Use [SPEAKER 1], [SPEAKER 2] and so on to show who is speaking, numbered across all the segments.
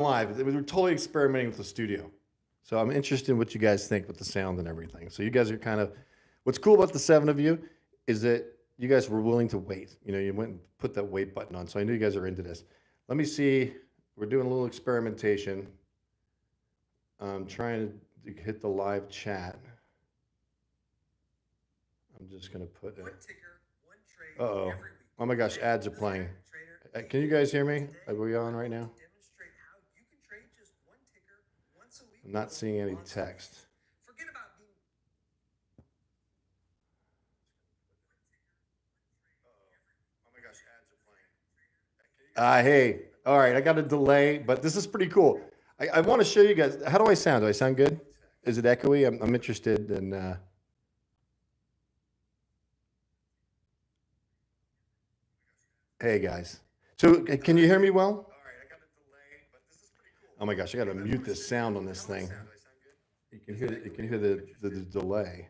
[SPEAKER 1] live. We were totally experimenting with the studio. So I'm interested in what you guys think with the sound and everything. So you guys are kind of, what's cool about the 7 of you is that you guys were willing to wait. You know, you went and put that wait button on. So I knew you guys are into this. Let me see. We're doing a little experimentation. I'm trying to hit the live chat. I'm just going to put it. Uh-oh. Oh my gosh, ads are playing. Can you guys hear me? Are we on right now? I'm not seeing any text. Oh my gosh, ads are playing. Hey, all right, I got a delay, but this is pretty cool. I want to show you guys. How do I sound? Do I sound good? Is it echoey? I'm interested in. Hey guys. So can you hear me well? Oh my gosh, I got to mute this sound on this thing. You can hear the delay.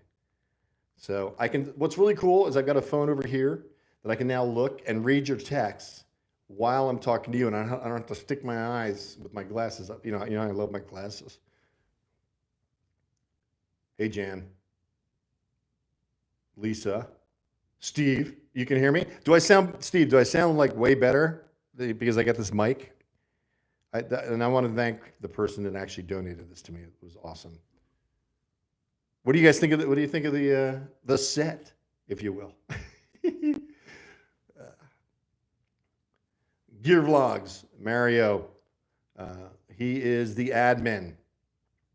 [SPEAKER 1] So I can, what's really cool is I've got a phone over here that I can now look and read your text while I'm talking to you, and I don't have to stick my eyes with my glasses up. You know, I love my glasses. Hey, Jan. Lisa. Steve, you can hear me? Steve, do I sound like way better because I got this mic? And I want to thank the person that actually donated this to me. It was awesome. What do you guys think of what do you think of the set, if you will? Gear Vlogs, Mario. He is the admin.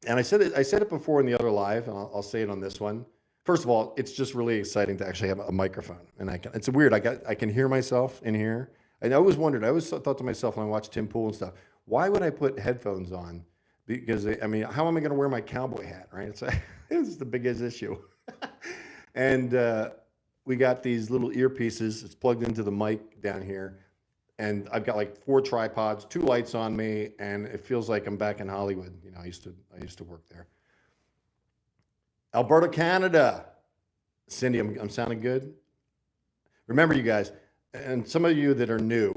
[SPEAKER 1] And I said it before in the other live, and I'll say it on this one. First of all, it's just really exciting to actually have a microphone, and it's weird. I can hear myself in here. And I always wondered. I always thought to myself when I watched Tim Pool and stuff, why would I put headphones on? Because I mean, how am I going to wear my cowboy hat, right? It's the biggest issue. And we got these little earpieces. It's plugged into the mic down here, and I've got like 4 tripods, 2 lights on me, and it feels like I'm back in Hollywood. You know, I used to work there. Alberta, Canada. Cindy, I'm sounding good. Remember, you guys, and some of you that are new,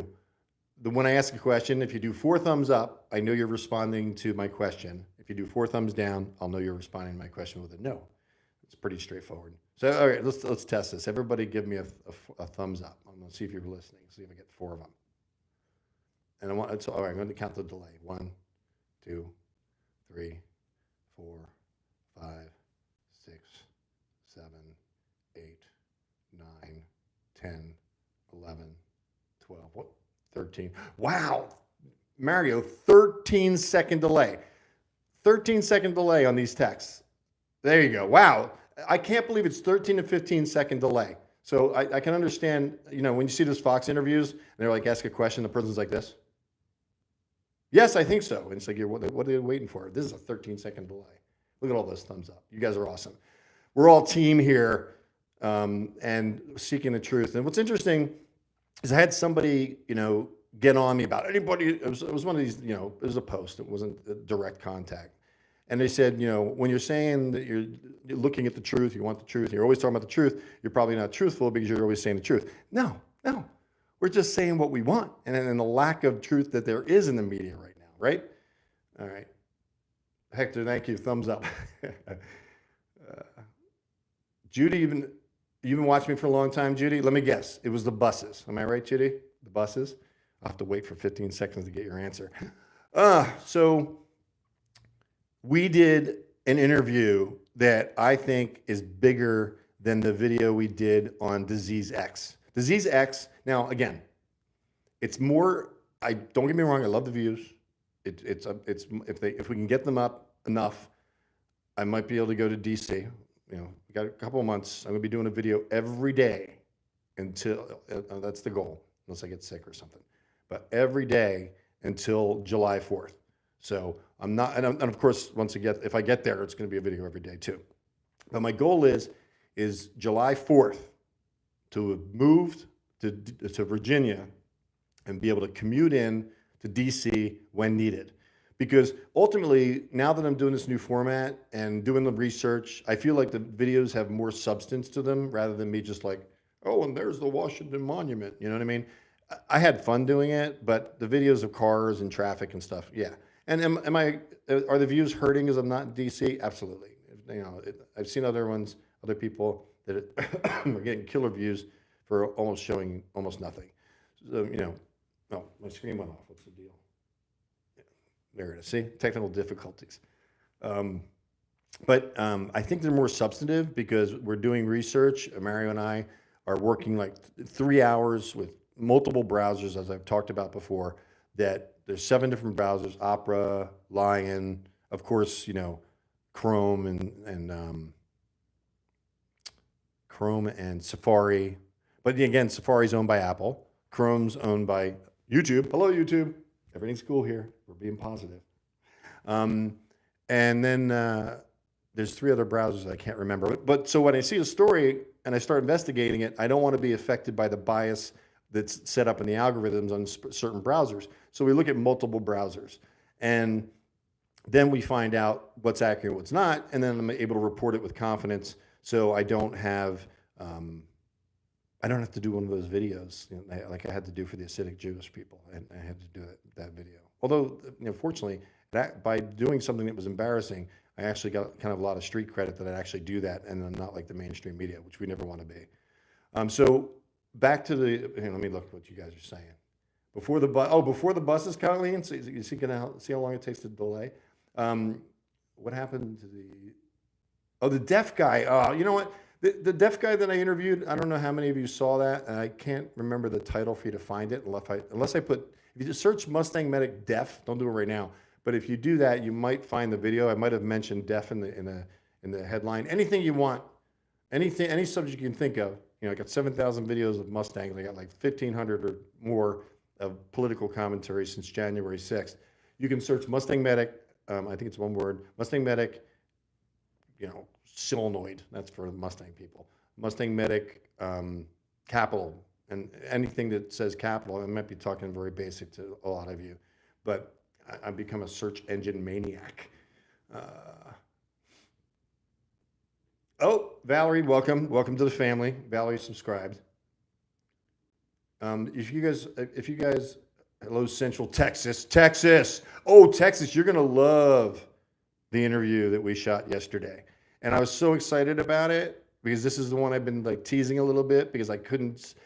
[SPEAKER 1] when I ask a question, if you do 4 thumbs up, I know you're responding to my question. If you do 4 thumbs down, I'll know you're responding to my question with a no. It's pretty straightforward. So, all right, let's test this. Everybody give me a thumbs up. I'm going to see if you're listening, see if I get 4 of them. And all right, I'm going to count the delay. 1, 2, 3, 4, 5, 6, 7, 8, 9, 10, 11, 12, what? 13. Wow, Mario, 13-second delay. 13-second delay on these texts. There you go. Wow, I can't believe it's 13 to 15-second delay. So I can understand, you know, when you see those Fox interviews, and they're like, ask a question, the person's like this. Yes, I think so. And it's like, what are you waiting for? This is a 13-second delay. Look at all those thumbs up. You guys are awesome. We're all team here and seeking the truth. And what's interesting is I had somebody, you know, get on me about anybody. It was one of these, you know, it was a post. It wasn't a direct contact. And they said, you know, when you're saying that you're looking at the truth, you want the truth, you're always talking about the truth, you're probably not truthful because you're always saying the truth. No. We're just saying what we want. And the lack of truth that there is in the media right now, right? All right. Hector, thank you. Thumbs up. Judy, you've been watching me for a long time, Judy. Let me guess. It was the buses. Am I right, Judy? The buses? I'll have to wait for 15 seconds to get your answer. So we did an interview that I think is bigger than the video we did on Disease X. Disease X, now again, it's more, don't get me wrong, I love the views. If we can get them up enough, I might be able to go to DC. You know, we got a couple of months. I'm gonna be doing a video every day until, that's the goal, unless I get sick or something. But every day until July 4th. So I'm not, and of course, if I get there, it's gonna be a video every day too. But my goal is July 4th to have moved to Virginia and be able to commute in to DC when needed. Because ultimately, now that I'm doing this new format and doing the research, I feel like the videos have more substance to them rather than me just like, oh, and there's the Washington Monument. You know what I mean? I had fun doing it, but the videos of cars and traffic and stuff, yeah. And are the views hurting because I'm not in DC? Absolutely. You know, I've seen other ones, other people that are getting killer views for almost showing almost nothing. So, you know, oh, my screen went off. What's the deal? Yeah, there it is. See, technical difficulties. But I think they're more substantive because we're doing research. Mario and I are working like 3 hours with multiple browsers, as I've talked about before. That there's 7 different browsers: Opera, Lion, of course, you know, Chrome and Safari. But again, Safari's owned by Apple. Chrome's owned by YouTube. Hello, YouTube. Everything's cool here. We're being positive. And then there's 3 other browsers I can't remember. But so when I see a story and I start investigating it, I don't want to be affected by the bias that's set up in the algorithms on certain browsers. So we look at multiple browsers, and then we find out what's accurate, what's not, and then I'm able to report it with confidence. So I don't have to do one of those videos, you know, like I had to do for the Hasidic Jewish people, and I had to do that video. Although, you know, fortunately, that by doing something that was embarrassing, I actually got kind of a lot of street credit that I'd actually do that, and I'm not like the mainstream media, which we never want to be. So back to the, let me look what you guys are saying. Before the buses, Colleen, so you see how long it takes to delay. What happened to the deaf guy? Oh, you know what? The deaf guy that I interviewed, I don't know how many of you saw that, and I can't remember the title for you to find it unless I put, if you just search MustangMedic Deaf, don't do it right now, but if you do that, you might find the video. I might have mentioned deaf in the headline. Anything you want, any subject you can think of. You know, I got 7,000 videos of Mustangs. I got like 1,500 or more of political commentary since January 6th. You can search Mustang Medic. I think it's one word. Mustang Medic, you know, solenoid. That's for Mustang people. Mustang Medic capital, and anything that says capital. I might be talking very basic to a lot of you, but I've become a search engine maniac. Oh, Valerie, welcome to the family. Valerie subscribed. If you guys, hello, Central Texas. Oh, Texas, you're gonna love the interview that we shot yesterday, and I was so excited about it because this is the one I've been like teasing a little bit because I couldn't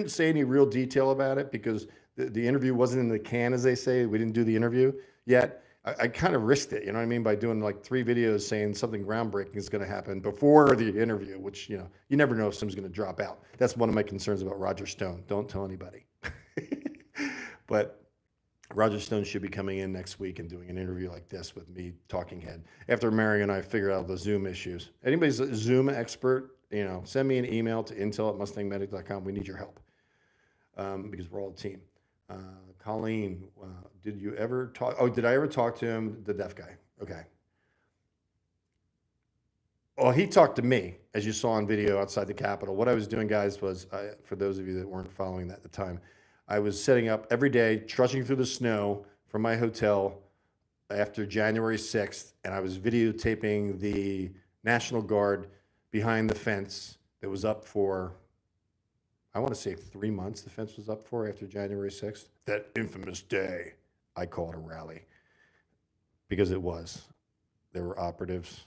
[SPEAKER 1] say any real detail about it because the interview wasn't in the can, as they say. We didn't do the interview yet. I kind of risked it, you know what I mean, by doing like 3 videos saying something groundbreaking is going to happen before the interview, which, you know, you never know if someone's going to drop out. That's one of my concerns about Roger Stone. Don't tell anybody. But Roger Stone should be coming in next week and doing an interview like this with me, talking head, after Mary and I figure out the Zoom issues. Anybody's a Zoom expert, you know, send me an email to intel@mustangmedic.com. We need your help because we're all a team. Colleen, did you ever talk? Oh, did I ever talk to him, the deaf guy? Okay. Well, he talked to me, as you saw on video outside the Capitol. What I was doing, guys, was, for those of you that weren't following that at the time, I was setting up every day, trudging through the snow from my hotel after January 6th, and I was videotaping the National Guard behind the fence that was up for, I want to say 3 months the fence was up for after January 6th. That infamous day, I call it a rally. Because it was. There were operatives.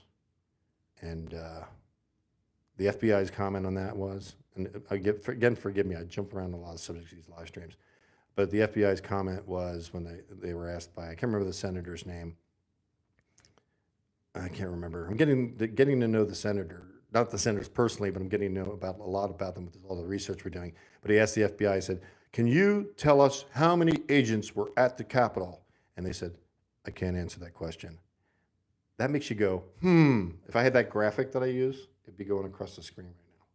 [SPEAKER 1] And the FBI's comment on that was, and again, forgive me, I jump around a lot of subjects of these live streams. But the FBI's comment was when they were asked by, I can't remember the senator's name. I can't remember. I'm getting to know the senator. Not the senators personally, but I'm getting to know a lot about them with all the research we're doing. But he asked the FBI, he said, can you tell us how many agents were at the Capitol? And they said, I can't answer that question. That makes you go, If I had that graphic that I use, it'd be going across the screen right now.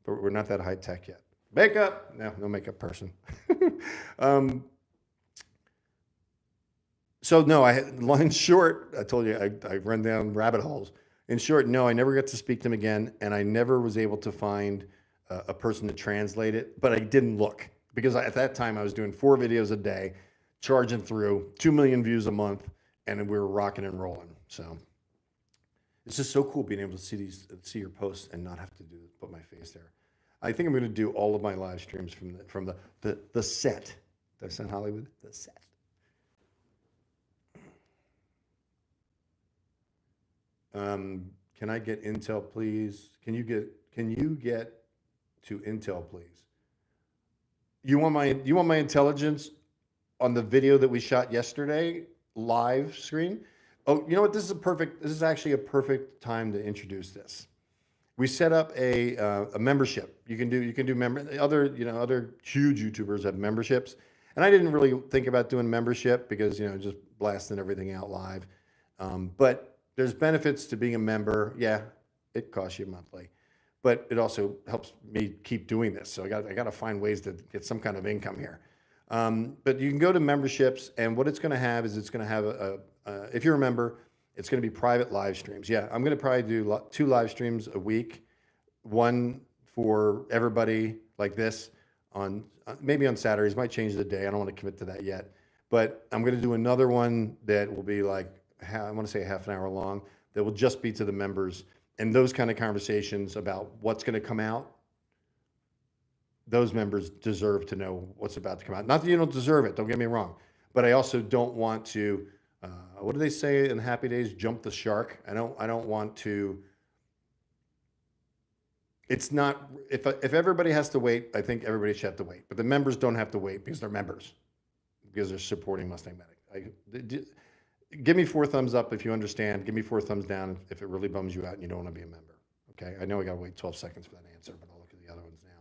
[SPEAKER 1] But we're not that high tech yet. Makeup? No makeup person. So no, in short, I told you, I run down rabbit holes. In short, no, I never got to speak to him again, and I never was able to find a person to translate it, but I didn't look, because at that time I was doing 4 videos a day, charging through 2 million views a month, and we were rocking and rolling. So it's just so cool being able to see your posts and not have to put my face there. I think I'm going to do all of my live streams from the set. Did I sound Hollywood? The set. Can I get Intel, please? Can you get to Intel, please? You want my intelligence on the video that we shot yesterday, live screen? Oh, you know what? This is actually a perfect time to introduce this. We set up a membership. You can do other huge YouTubers have memberships, and I didn't really think about doing membership because just blasting everything out live. But there's benefits to being a member. Yeah, it costs you monthly, but it also helps me keep doing this. So I got to find ways to get some kind of income here. But you can go to memberships, and what it's going to have is it's going to have if you're a member, it's going to be private live streams. Yeah, I'm going to probably do 2 live streams a week, one for everybody like this on maybe on Saturdays. Might change the day. I don't want to commit to that yet, but I'm going to do another one that will be like I want to say half an hour long. That will just be to the members, and those kind of conversations about what's going to come out. Those members deserve to know what's about to come out. Not that you don't deserve it. Don't get me wrong, but I also don't want to. What do they say in Happy Days? Jump the shark. I don't want to. It's not if everybody has to wait. I think everybody should have to wait, but the members don't have to wait because they're members, because they're supporting MustangMedic. Give me 4 thumbs up if you understand. Give me 4 thumbs down if it really bums you out and you don't want to be a member. Okay, I know I got to wait 12 seconds for that answer, but I'll look at the other ones now.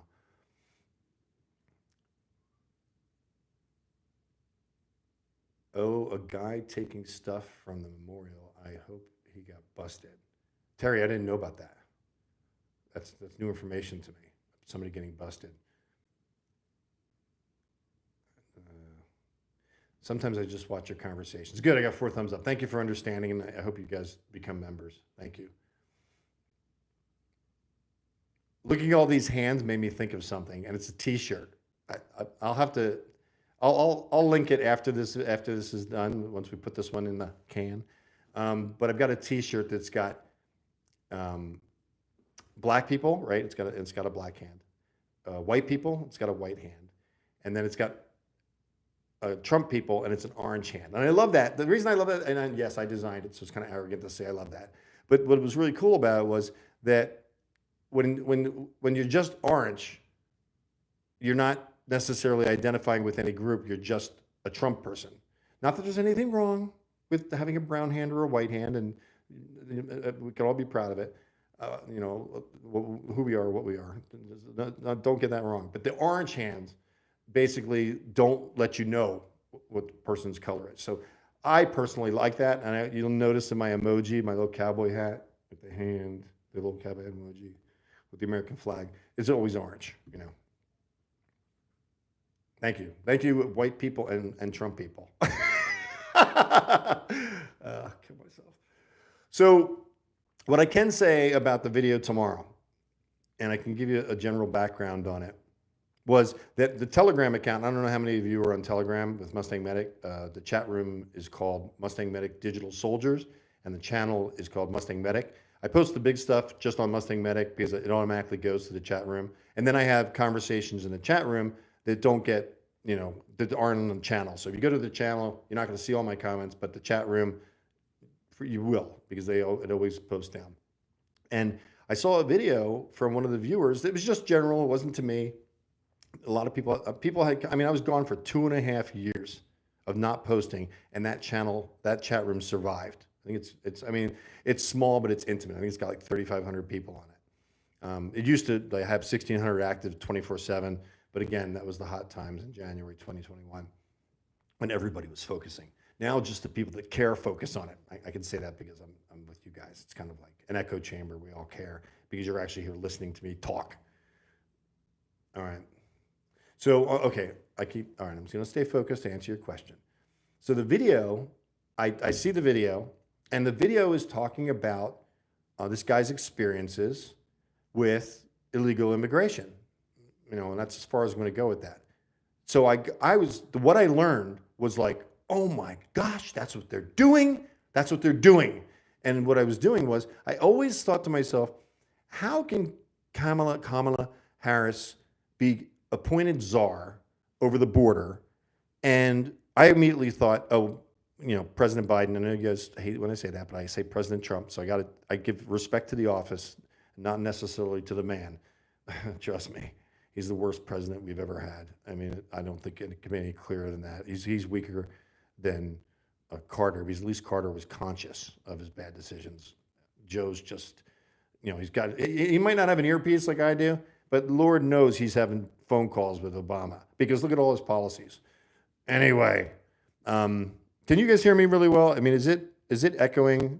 [SPEAKER 1] Oh, a guy taking stuff from the memorial. I hope he got busted. Terry, I didn't know about that. That's new information to me. Somebody getting busted. Sometimes I just watch your conversations. Good, I got 4 thumbs up. Thank you for understanding, and I hope you guys become members. Thank you. Looking at all these hands made me think of something, and it's a T-shirt. I'll have to. I'll link it after this is done. Once we put this one in the can, but I've got a T-shirt that's got black people, right? It's got a black hand. White people, it's got a white hand, and then it's got Trump people, and it's an orange hand. And I love that. The reason I love that, and yes, I designed it, so it's kind of arrogant to say I love that. But what was really cool about it was that when you're just orange, you're not necessarily identifying with any group. You're just a Trump person. Not that there's anything wrong with having a brown hand or a white hand, and we can all be proud of it. Who we are, what we are. Don't get that wrong. But the orange hands basically don't let you know what the person's color is. So I personally like that, and you'll notice in my emoji, my little cowboy hat with the hand, the little cowboy emoji with the American flag, is always orange. Thank you, white people and Trump people. Kill myself. So what I can say about the video tomorrow, and I can give you a general background on it, was that the Telegram account, I don't know how many of you are on Telegram with Mustang Medic. The chat room is called Mustang Medic Digital Soldiers, and the channel is called Mustang Medic. I post the big stuff just on Mustang Medic because it automatically goes to the chat room. And then I have conversations in the chat room that don't get, that aren't on the channel. So if you go to the channel, you're not going to see all my comments, but the chat room, you will, because it always posts down. And I saw a video from one of the viewers that was just general. It wasn't to me. A lot of people had, I was gone for 2.5 years of not posting, and that chat room survived. I think it's small, but it's intimate. I think it's got like 3,500 people on it. It used to have 1,600 active 24/7, but again, that was the hot times in January 2021 when everybody was focusing. Now, just the people that care focus on it. I can say that because I'm with you guys. It's kind of like an echo chamber. We all care because you're actually here listening to me talk. All right. So, okay, all right, I'm just going to stay focused to answer your question. So the video, I see the video, and the video is talking about this guy's experiences with illegal immigration, and that's as far as I'm going to go with that. So what I learned was like, oh my gosh, that's what they're doing. That's what they're doing. And what I was doing was, I always thought to myself, how can Kamala Harris be appointed czar over the border? And I immediately thought, oh, President Biden, I know you guys hate when I say that, but I say President Trump. So I give respect to the office, not necessarily to the man. Trust me, he's the worst president we've ever had. I mean, I don't think it can be any clearer than that. He's weaker than Carter, because at least Carter was conscious of his bad decisions. Joe's just, he might not have an earpiece like I do, but Lord knows he's having phone calls with Obama, because look at all his policies. Anyway, can you guys hear me really well? I mean, is it echoing?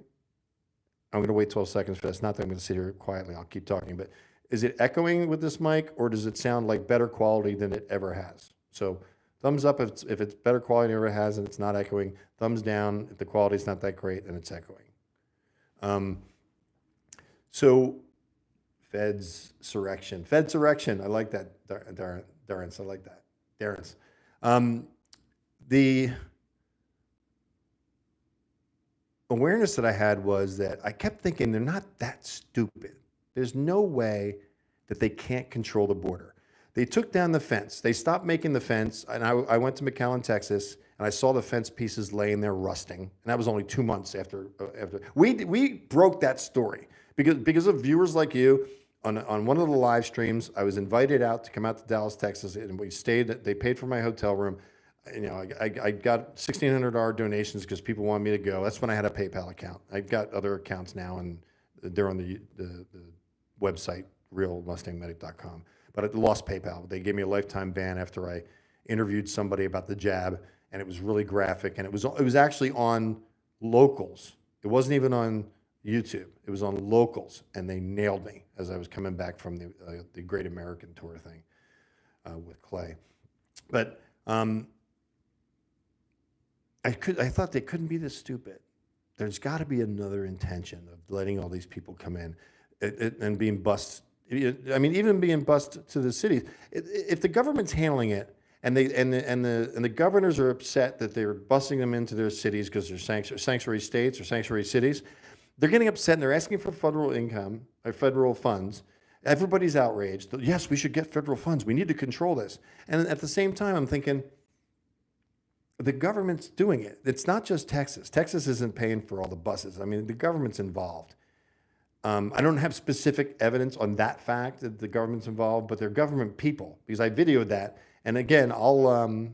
[SPEAKER 1] I'm going to wait 12 seconds for this. Not that I'm going to sit here quietly. I'll keep talking, but is it echoing with this mic, or does it sound like better quality than it ever has? So thumbs up if it's better quality than it ever has and it's not echoing. Thumbs down if the quality's not that great and it's echoing. So Fedsurrection. I like that, Darren's. I like that, Darren's. The awareness that I had was that I kept thinking they're not that stupid. There's no way that they can't control the border. They took down the fence. They stopped making the fence, and I went to McAllen, Texas, and I saw the fence pieces laying there rusting, and that was only 2 months after. We broke that story because of viewers like you. On one of the live streams, I was invited out to come out to Dallas, Texas, and we stayed. They paid for my hotel room. I got $1,600 donations because people wanted me to go. That's when I had a PayPal account. I've got other accounts now, and they're on the website, realmustangmedic.com. But I lost PayPal. They gave me a lifetime ban after I interviewed somebody about the jab, and it was really graphic. And it was actually on Locals. It wasn't even on YouTube. It was on Locals, and they nailed me as I was coming back from the Great American Tour thing with Clay. But I thought they couldn't be this stupid. There's got to be another intention of letting all these people come in and being bussed. I mean, even being bussed to the cities. If the government's handling it, and the governors are upset that they're bussing them into their cities because they're sanctuary states or sanctuary cities, they're getting upset and they're asking for federal income or federal funds. Everybody's outraged. Yes, we should get federal funds. We need to control this. And at the same time, I'm thinking, the government's doing it. It's not just Texas. Texas isn't paying for all the buses. I mean, the government's involved. I don't have specific evidence on that fact that the government's involved, but they're government people, because I videoed that. And again, I'll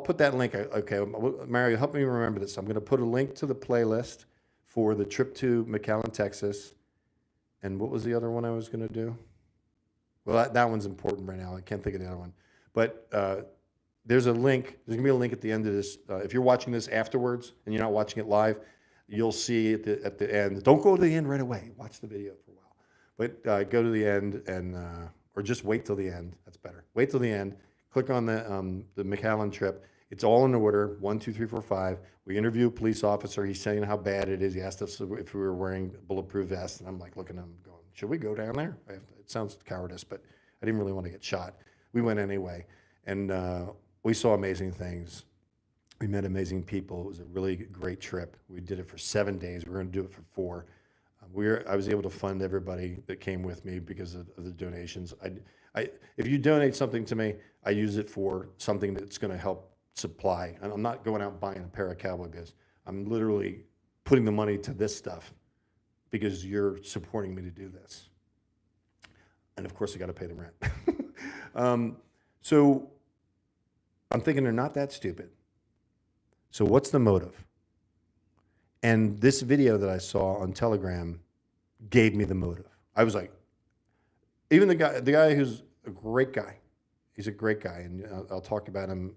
[SPEAKER 1] put that link. Okay, Mario, help me remember this. I'm going to put a link to the playlist for the trip to McAllen, Texas. And what was the other one I was going to do? Well, that one's important right now. I can't think of the other one. But there's a link. There's going to be a link at the end of this. If you're watching this afterwards and you're not watching it live, you'll see at the end. Don't go to the end right away. Watch the video for a while. But go to the end and or just wait till the end. That's better. Wait till the end. Click on the McAllen trip. It's all in order. 1, 2, 3, 4, 5. We interview a police officer. He's saying how bad it is. He asked us if we were wearing bulletproof vests, and I'm like looking at him, going, "Should we go down there?" It sounds cowardice, but I didn't really want to get shot. We went anyway, and we saw amazing things. We met amazing people. It was a really great trip. We did it for 7 days. We're going to do it for 4. I was able to fund everybody that came with me because of the donations. If you donate something to me, I use it for something that's going to help supply. And I'm not going out buying a pair of cowboy boots. I'm literally putting the money to this stuff because you're supporting me to do this. And of course, I got to pay the rent. So I'm thinking they're not that stupid. So what's the motive? And this video that I saw on Telegram gave me the motive. I was like, even the guy who's a great guy, he's a great guy, and I'll talk about him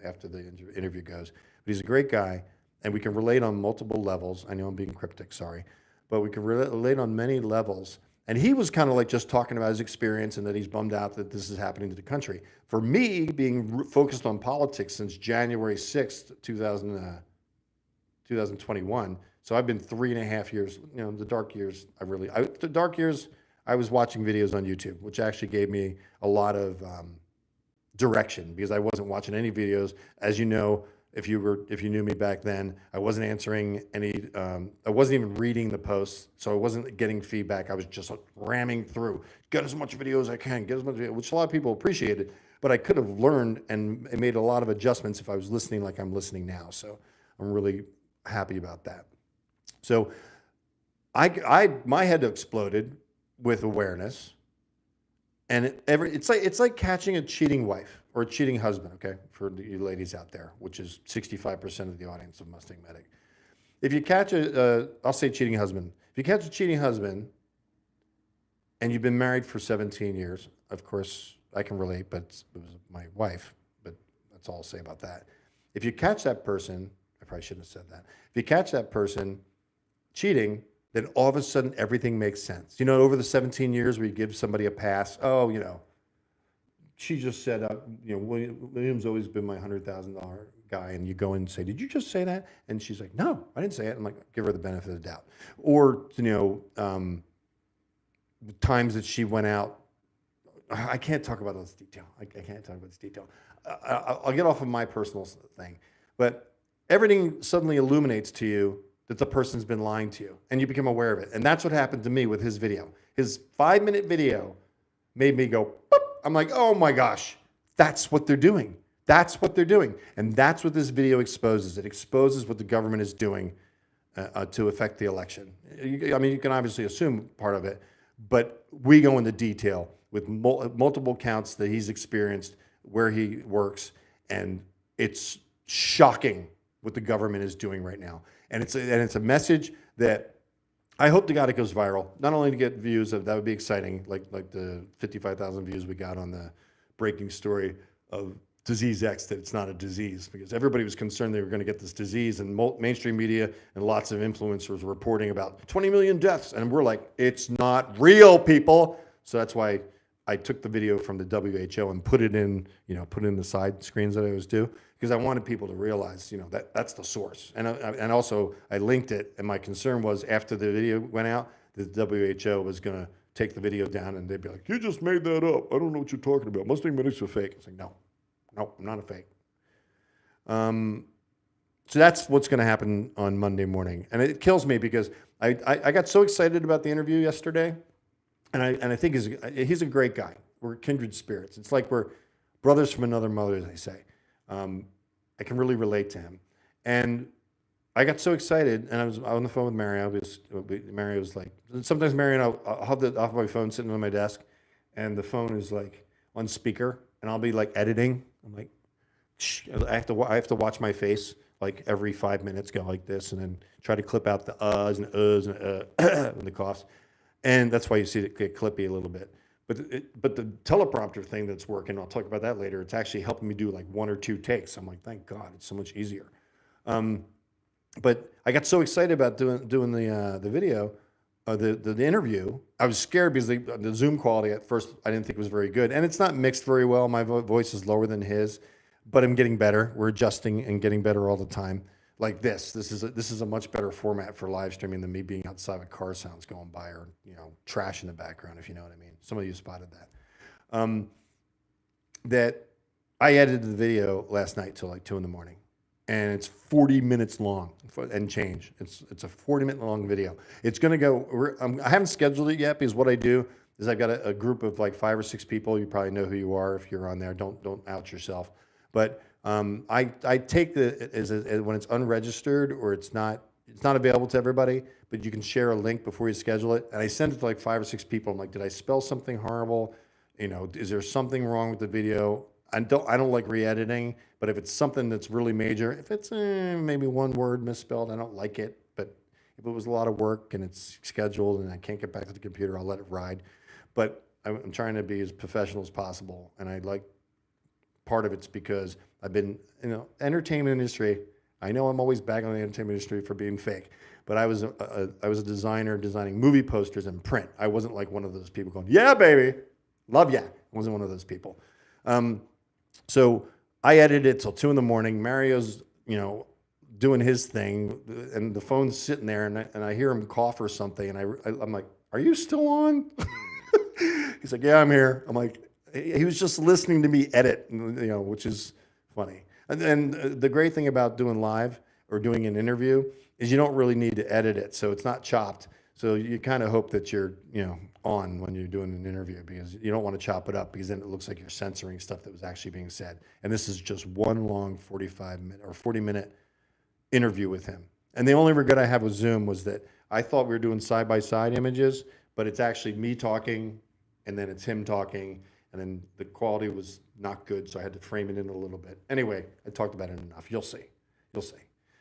[SPEAKER 1] after the interview goes, but he's a great guy, and we can relate on multiple levels. I know I'm being cryptic, sorry, but we can relate on many levels. And he was kind of like just talking about his experience and that he's bummed out that this is happening to the country. For me, being focused on politics since January 6th, 2021, so I've been 3.5 years, the dark years, the dark years, I was watching videos on YouTube, which actually gave me a lot of direction because I wasn't watching any videos. As you know, if you knew me back then, I wasn't answering any, I wasn't even reading the posts, so I wasn't getting feedback. I was just ramming through, get as much video as I can, get as much video, which a lot of people appreciated, but I could have learned and made a lot of adjustments if I was listening like I'm listening now. So I'm really happy about that. So my head exploded with awareness, and it's like catching a cheating wife or a cheating husband. Okay, for you ladies out there, which is 65% of the audience of Mustang Medic. If you catch I'll say cheating husband. If you catch a cheating husband, and you've been married for 17 years, of course I can relate, but it was my wife. But that's all I'll say about that. If you catch that person, I probably shouldn't have said that. If you catch that person cheating, then all of a sudden everything makes sense. You know, over the 17 years where you give somebody a pass, oh, you know, she just said, you know, William's always been my $100,000 guy, and you go in and say, did you just say that? And she's like, no, I didn't say it. I'm like, give her the benefit of the doubt. Or, you know, the times that she went out, I can't talk about this detail. I can't talk about this detail. I'll get off of my personal thing, but everything suddenly illuminates to you that the person's been lying to you, and you become aware of it. And that's what happened to me with his video. His 5-minute video made me go, boop. I'm like, oh my gosh, that's what they're doing. That's what they're doing. And that's what this video exposes. It exposes what the government is doing to affect the election. I mean, you can obviously assume part of it, but we go into detail with multiple counts that he's experienced, where he works, and it's shocking what the government is doing right now. And it's a message that I hope to God it goes viral, not only to get views, that would be exciting, like the 55,000 views we got on the breaking story of disease X, that it's not a disease, because everybody was concerned they were going to get this disease, and mainstream media and lots of influencers were reporting about 20 million deaths, and we're like, it's not real, people. So that's why I took the video from the WHO and put it in, you know, put it in the side screens that I always do, because I wanted people to realize, you know, that that's the source. And also I linked it, and my concern was after the video went out, the WHO was going to take the video down, and they'd be like, you just made that up. I don't know what you're talking about. Mustang Medics are fake. It's like, no, I'm not a fake. So that's what's going to happen on Monday morning. And it kills me because I got so excited about the interview yesterday. And I think he's a great guy. We're kindred spirits. It's like we're brothers from another mother, as they say. I can really relate to him. And I got so excited, and I was on the phone with Mary. Mary was like, sometimes Mary and I'll have the off my phone sitting on my desk, and the phone is like on speaker, and I'll be like editing. I'm like, shh. I have to watch my face like every 5 minutes, go like this, and then try to clip out the uhs and and the coughs. And that's why you see it get clippy a little bit. But the teleprompter thing that's working, I'll talk about that later, it's actually helping me do like 1 or 2 takes. I'm like, thank God, it's so much easier. But I got so excited about doing the video, the interview. I was scared because the Zoom quality at first I didn't think was very good. And it's not mixed very well. My voice is lower than his, but I'm getting better. We're adjusting and getting better all the time. Like this. This is a much better format for live streaming than me being outside with car sounds going by, or, you know, trash in the background, if you know what I mean. Some of you spotted that. That I edited the video last night till like 2 in the morning, and it's 40 minutes long and change. It's a 40-minute long video. It's going to go. I haven't scheduled it yet, because what I do is I've got a group of like 5 or 6 people. You probably know who you are if you're on there. Don't out yourself. But I take when it's unregistered or it's not available to everybody, but you can share a link before you schedule it. And I send it to like 5 or 6 people. I'm like, did I spell something horrible? You know, is there something wrong with the video? I don't like re-editing, but if it's something that's really major, if it's maybe 1 word misspelled, I don't like it. But if it was a lot of work and it's scheduled and I can't get back to the computer, I'll let it ride. But I'm trying to be as professional as possible, and I like. Part of it's because I've been, you know, entertainment industry. I know I'm always bagging on the entertainment industry for being fake, but I was a designer designing movie posters and print. I wasn't like one of those people going, yeah, baby, love ya. I wasn't one of those people. So I edited it till 2 in the morning. Mario's, you know, doing his thing, and the phone's sitting there, and I hear him cough or something, and I'm like, are you still on? He's like, yeah, I'm here. I'm like, he was just listening to me edit, you know, which is funny. And the great thing about doing live or doing an interview is you don't really need to edit it, so it's not chopped. So you kind of hope that you're, you know, on when you're doing an interview, because you don't want to chop it up, because then it looks like you're censoring stuff that was actually being said. And this is just one long 45-minute or 40-minute interview with him. And the only regret I have with Zoom was that I thought we were doing side-by-side images, but it's actually me talking, and then it's him talking, and then the quality was not good, so I had to frame it in a little bit. Anyway, I talked about it enough. You'll see. You'll see.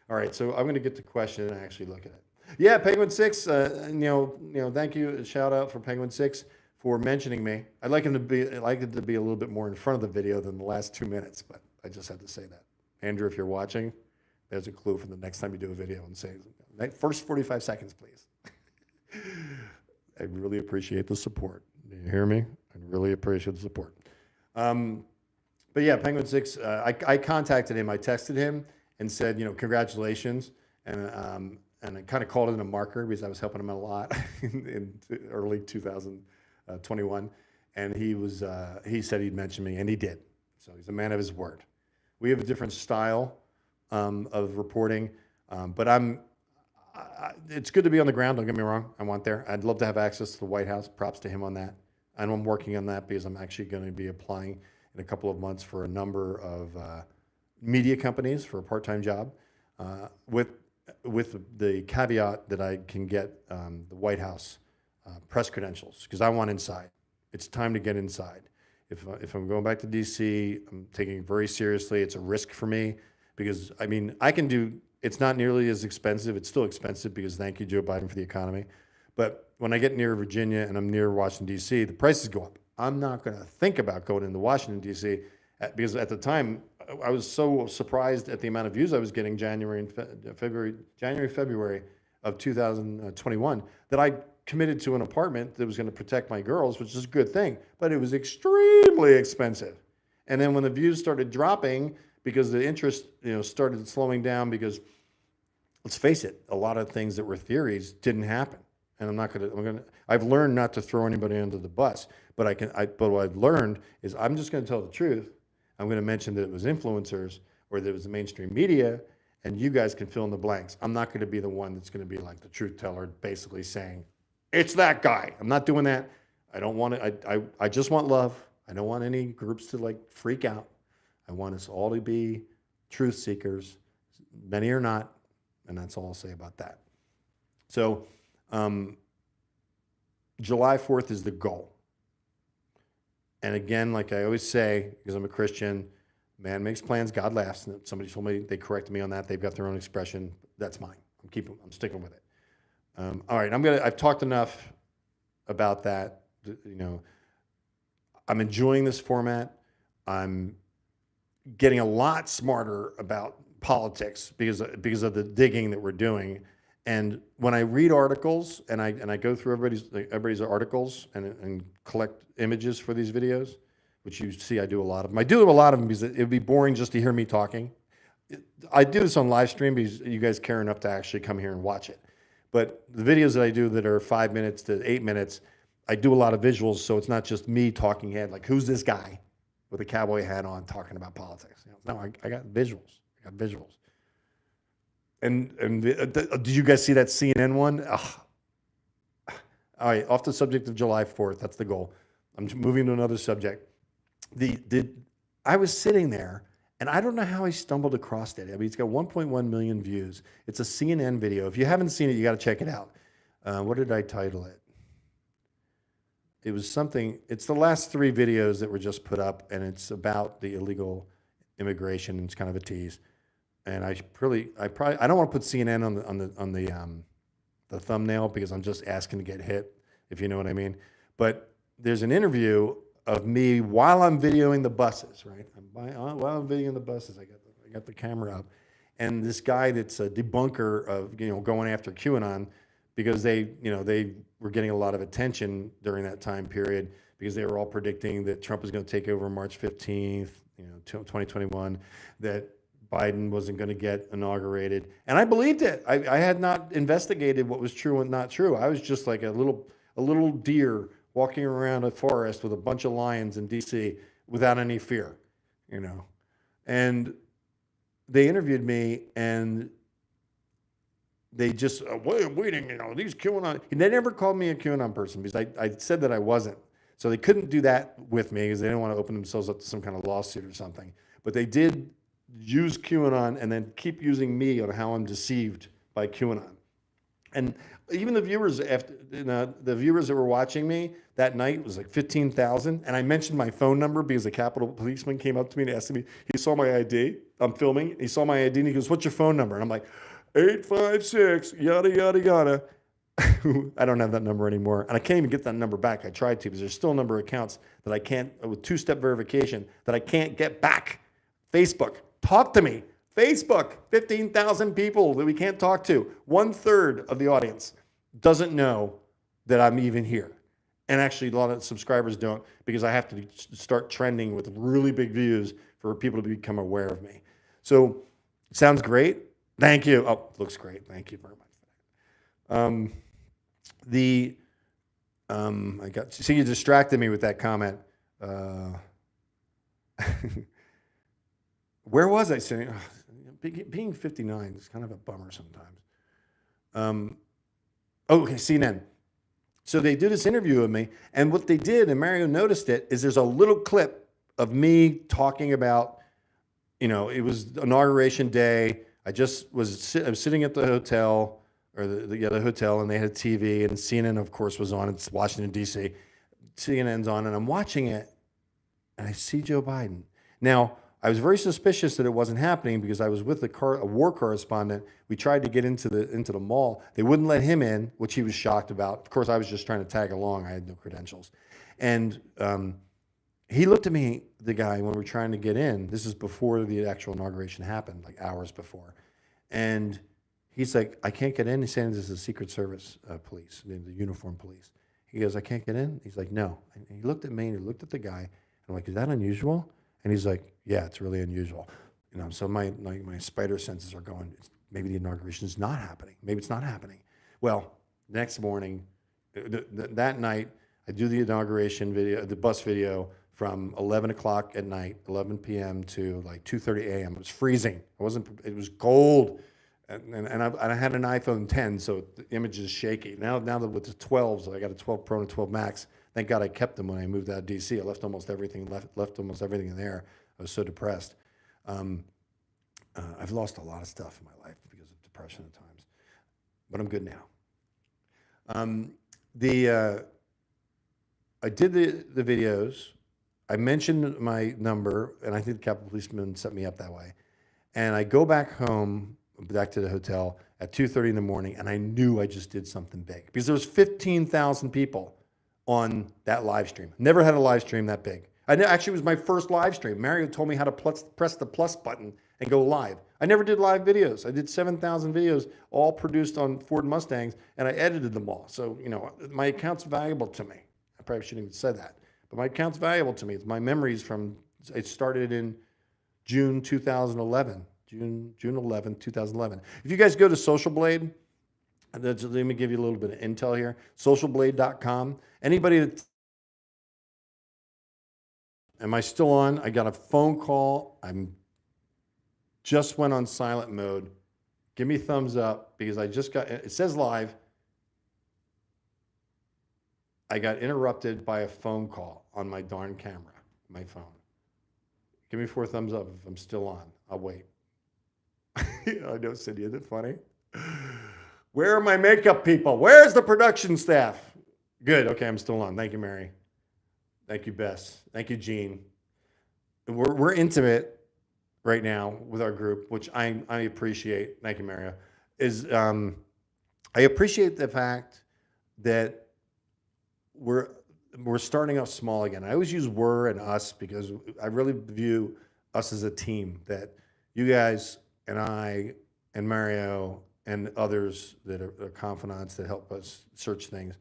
[SPEAKER 1] All right, so I'm going to get the question and actually look at it. Yeah, Penguin 6, thank you. Shout out for Penguin 6 for mentioning me. I'd like it to be a little bit more in front of the video than the last 2 minutes, but I just had to say that. Andrew, if you're watching, there's a clue for the next time you do a video, and say, first 45 seconds, please. I really appreciate the support. Do you hear me? I really appreciate the support. But yeah, Penguin 6, I contacted him. I texted him and said, congratulations. And I kind of called it a marker because I was helping him out a lot in early 2021. And he said he'd mention me, and he did. So he's a man of his word. We have a different style of reporting, but it's good to be on the ground. Don't get me wrong. I want there. I'd love to have access to the White House. Props to him on that. And I'm working on that because I'm actually going to be applying in a couple of months for a number of media companies for a part-time job, with the caveat that I can get the White House press credentials, because I want inside. It's time to get inside. If I'm going back to DC, I'm taking it very seriously. It's a risk for me because, I can do, it's not nearly as expensive. It's still expensive because thank you, Joe Biden, for the economy. But when I get near Virginia and I'm near Washington, D.C., the prices go up. I'm not going to think about going into Washington, D.C., because at the time, I was so surprised at the amount of views I was getting January, February of 2021 that I committed to an apartment that was going to protect my girls, which is a good thing, but it was extremely expensive. And then when the views started dropping because the interest, started slowing down, because let's face it, a lot of things that were theories didn't happen. And I've learned not to throw anybody under the bus, but what I've learned is I'm just going to tell the truth. I'm going to mention that it was influencers or that it was the mainstream media, and you guys can fill in the blanks. I'm not going to be the one that's going to be like the truth teller, basically saying, it's that guy. I'm not doing that. I don't want it. I just want love. I don't want any groups to freak out. I want us all to be truth seekers. Many are not, and that's all I'll say about that. So July 4th is the goal. And again, like I always say, because I'm a Christian, man makes plans, God laughs. And somebody told me, they corrected me on that. They've got their own expression. That's mine. I'm sticking with it. All right, I've talked enough about that. I'm enjoying this format. I'm getting a lot smarter about politics because of the digging that we're doing. And when I read articles and I go through everybody's articles and collect images for these videos, which you see I do a lot of them. I do a lot of them because it would be boring just to hear me talking. I do this on Livestream because you guys care enough to actually come here and watch it. But the videos that I do that are 5 minutes to 8 minutes, I do a lot of visuals, so it's not just me talking head, like who's this guy with a cowboy hat on talking about politics? No, I got visuals. And did you guys see that CNN one? Ugh. All right, off the subject of July 4th, that's the goal. I'm moving to another subject. I was sitting there, and I don't know how I stumbled across it. It's got 1.1 million views. It's a CNN video. If you haven't seen it, you got to check it out. What did I title it? It was something. It's the last 3 videos that were just put up, and it's about the illegal immigration. It's kind of a tease. And I don't want to put CNN on the thumbnail because I'm just asking to get hit, if you know what I mean. But there's an interview of me while I'm videoing the buses, right? While I'm videoing the buses, I got the camera up, and this guy that's a debunker of going after QAnon because they were getting a lot of attention during that time period because they were all predicting that Trump was going to take over March 15th, 2021, that Biden wasn't going to get inaugurated. And I believed it. I had not investigated what was true and not true. I was just like a little deer walking around a forest with a bunch of lions in DC without any fear, And they interviewed me, and they just, Wieting, these QAnon. And they never called me a QAnon person because I said that I wasn't. So they couldn't do that with me because they didn't want to open themselves up to some kind of lawsuit or something. But they did use QAnon and then keep using me on how I'm deceived by QAnon. And even the viewers the viewers that were watching me that night was like 15,000. And I mentioned my phone number because a Capitol policeman came up to me and asked me, he saw my ID. I'm filming. He saw my ID and he goes, "What's your phone number?" And I'm like, 856, yada, yada, yada. I don't have that number anymore. And I can't even get that number back. I tried to because there's still a number of accounts that I can't, with two-step verification, that I can't get back. Facebook, talk to me. Facebook, 15,000 people that we can't talk to. 1/3 of the audience doesn't know that I'm even here. And actually, a lot of subscribers don't because I have to start trending with really big views for people to become aware of me. So, sounds great. Thank you. Oh, looks great. Thank you very much. See, you distracted me with that comment. Where was I sitting? Being 59 is kind of a bummer sometimes. Okay, CNN. So they did this interview with me, and what they did, and Mario noticed it, is there's a little clip of me talking about, it was inauguration day. I was sitting at the hotel, or the hotel, and they had a TV, and CNN, of course, was on. It's Washington, D.C. CNN's on, and I'm watching it, and I see Joe Biden. Now, I was very suspicious that it wasn't happening because I was with a war correspondent. We tried to get into the mall. They wouldn't let him in, which he was shocked about. Of course, I was just trying to tag along. I had no credentials. And he looked at me, the guy, when we were trying to get in. This is before the actual inauguration happened, like hours before. And he's like, "I can't get in." He's saying this is the Secret Service police, the uniformed police. He goes, "I can't get in?" He's like, "No." And he looked at me and he looked at the guy. I'm like, "Is that unusual?" And he's like, "Yeah, it's really unusual." So my spider senses are going, maybe the inauguration is not happening. Maybe it's not happening. Well, next morning, that night, I do the inauguration video, the bus video from 11 o'clock at night, 11 p.m. to like 2:30 a.m. It was freezing. It was cold. And I had an iPhone 10, so the image is shaky. Now that with the 12s, I got a 12 Pro and a 12 Max. Thank God I kept them when I moved out of DC. I left almost everything in there. I was so depressed. I've lost a lot of stuff in my life because of depression at times, but I'm good now. I did the videos. I mentioned my number, and I think the Capitol Policeman set me up that way. And I go back home, back to the hotel at 2:30 in the morning, and I knew I just did something big because there was 15,000 people on that live stream. Never had a live stream that big. Actually, it was my first live stream. Mario told me how to press the plus button and go live. I never did live videos. I did 7,000 videos, all produced on Ford Mustangs, and I edited them all. So, my account's valuable to me. I probably shouldn't even say that, but my account's valuable to me. It's my memories it started in June 2011. June 11, 2011. If you guys go to Social Blade, let me give you a little bit of intel here. Socialblade.com. Anybody that... Am I still on? I got a phone call. Just went on silent mode. Give me a thumbs up because it says live. I got interrupted by a phone call on my darn camera, my phone. Give me 4 thumbs up if I'm still on. I'll wait. I know, Cindy, isn't it funny? Where are my makeup people? Where's the production staff? Good. Okay, I'm still on. Thank you, Mary. Thank you, Bess. Thank you, Gene. We're intimate right now with our group, which I appreciate. Thank you, Mario. I appreciate the fact that we're starting off small again. I always use "we're" and "us" because I really view us as a team. That you guys and I and Mario and others that are confidants that help us search things,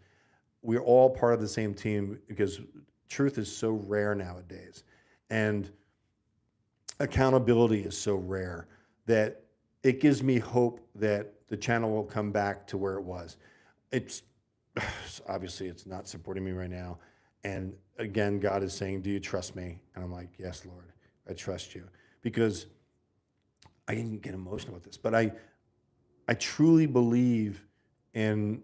[SPEAKER 1] we're all part of the same team because truth is so rare nowadays. And accountability is so rare that it gives me hope that the channel will come back to where it was. It's obviously it's not supporting me right now. And again, God is saying, "Do you trust me?" And I'm like, "Yes, Lord, I trust you." Because I didn't get emotional with this, but I truly believe in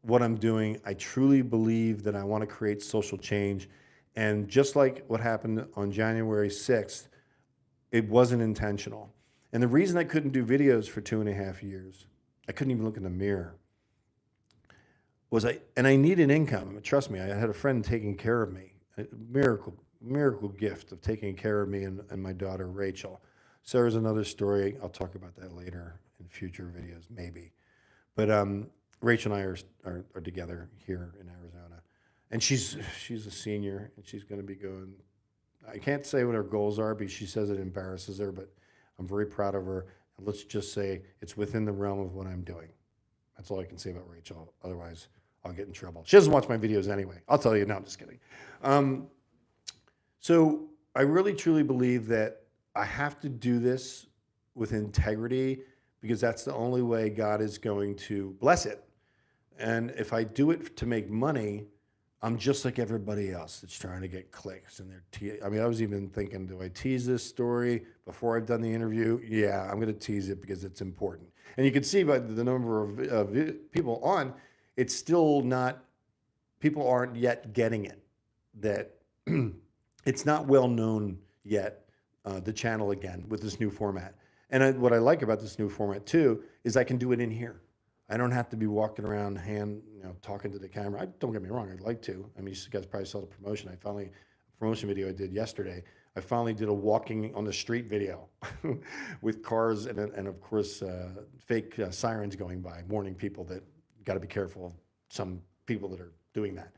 [SPEAKER 1] what I'm doing. I truly believe that I want to create social change. And just like what happened on January 6th, It wasn't intentional. And the reason I couldn't do videos for 2.5 years, I couldn't even look in the mirror, was I needed income. Trust me, I had a friend taking care of me. A miracle gift of taking care of me and my daughter, Rachel. Sarah's another story. I'll talk about that later in future videos, maybe. But Rachel and I are together here in Arizona. And she's a senior, and she's going to be going. I can't say what her goals are because she says it embarrasses her, but I'm very proud of her. And let's just say it's within the realm of what I'm doing. That's all I can say about Rachel. Otherwise, I'll get in trouble. She doesn't watch my videos anyway. I'll tell you. No, I'm just kidding. So I really, truly believe that I have to do this with integrity because that's the only way God is going to bless it. And if I do it to make money, I'm just like everybody else that's trying to get clicks. And I mean, I was even thinking, do I tease this story before I've done the interview? Yeah, I'm going to tease it because it's important. And you can see by the number of people on, it's still not, people aren't yet getting it, that it's not well known yet, the channel again with this new format. And what I like about this new format too, is I can do it in here. I don't have to be walking around talking to the camera. Don't get me wrong, I'd like to. I mean, you guys probably saw the promotion. A promotion video I did yesterday. I finally did a walking on the street video with cars and of course, fake sirens going by, warning people that got to be careful of some people that are doing that.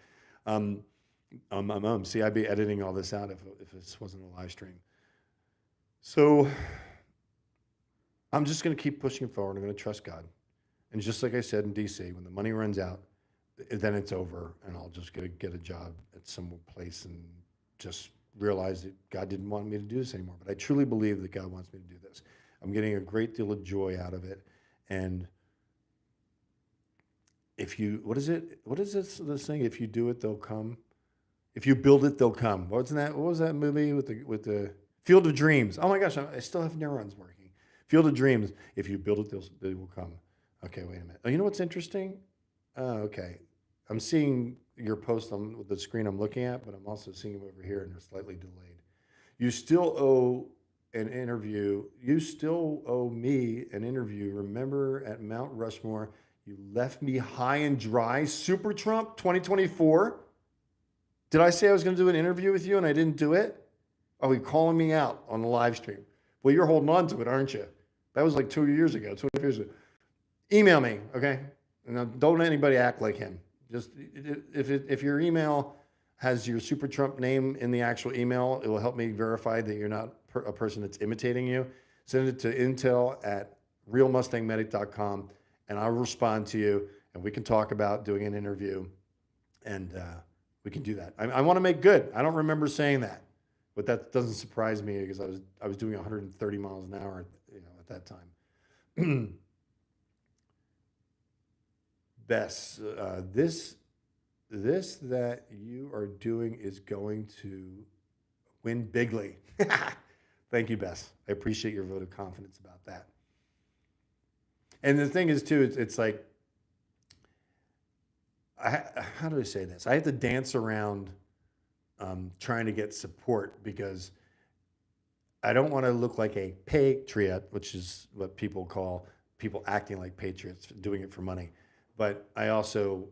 [SPEAKER 1] See, I'd be editing all this out if this wasn't a live stream. So I'm just going to keep pushing forward. I'm going to trust God. And just like I said in DC, when the money runs out, then it's over, and I'll just get a job at some place and just realize that God didn't want me to do this anymore. But I truly believe that God wants me to do this. I'm getting a great deal of joy out of it. And if you, what is this thing? If you do it, they'll come. If you build it, they'll come. What was that movie with the Field of Dreams? Oh my gosh, I still have neurons working. Field of Dreams. If you build it, they will come. Okay, wait a minute. Oh, you know what's interesting? Okay. I'm seeing your post on the screen I'm looking at, but I'm also seeing them over here, and they're slightly delayed. You still owe an interview. You still owe me an interview. Remember at Mount Rushmore, you left me high and dry. Super Trump 2024. Did I say I was going to do an interview with you and I didn't do it? Oh, you're calling me out on the live stream. Well, you're holding on to it, aren't you? That was like 2 years ago, 2 years ago. Email me, okay? And don't let anybody act like him. Just if your email has your Super Trump name in the actual email, it will help me verify that you're not a person that's imitating you. Send it to intel@realmustangmedic.com, and I'll respond to you, and we can talk about doing an interview, and we can do that. I want to make good. I don't remember saying that, but that doesn't surprise me because I was doing 130 miles an hour, at that time. Bess, this that you are doing is going to win bigly. Thank you, Bess. I appreciate your vote of confidence about that. And the thing is, too, it's like, how do I say this? I have to dance around trying to get support because I don't want to look like a patriot, which is what people call people acting like patriots, doing it for money. But I also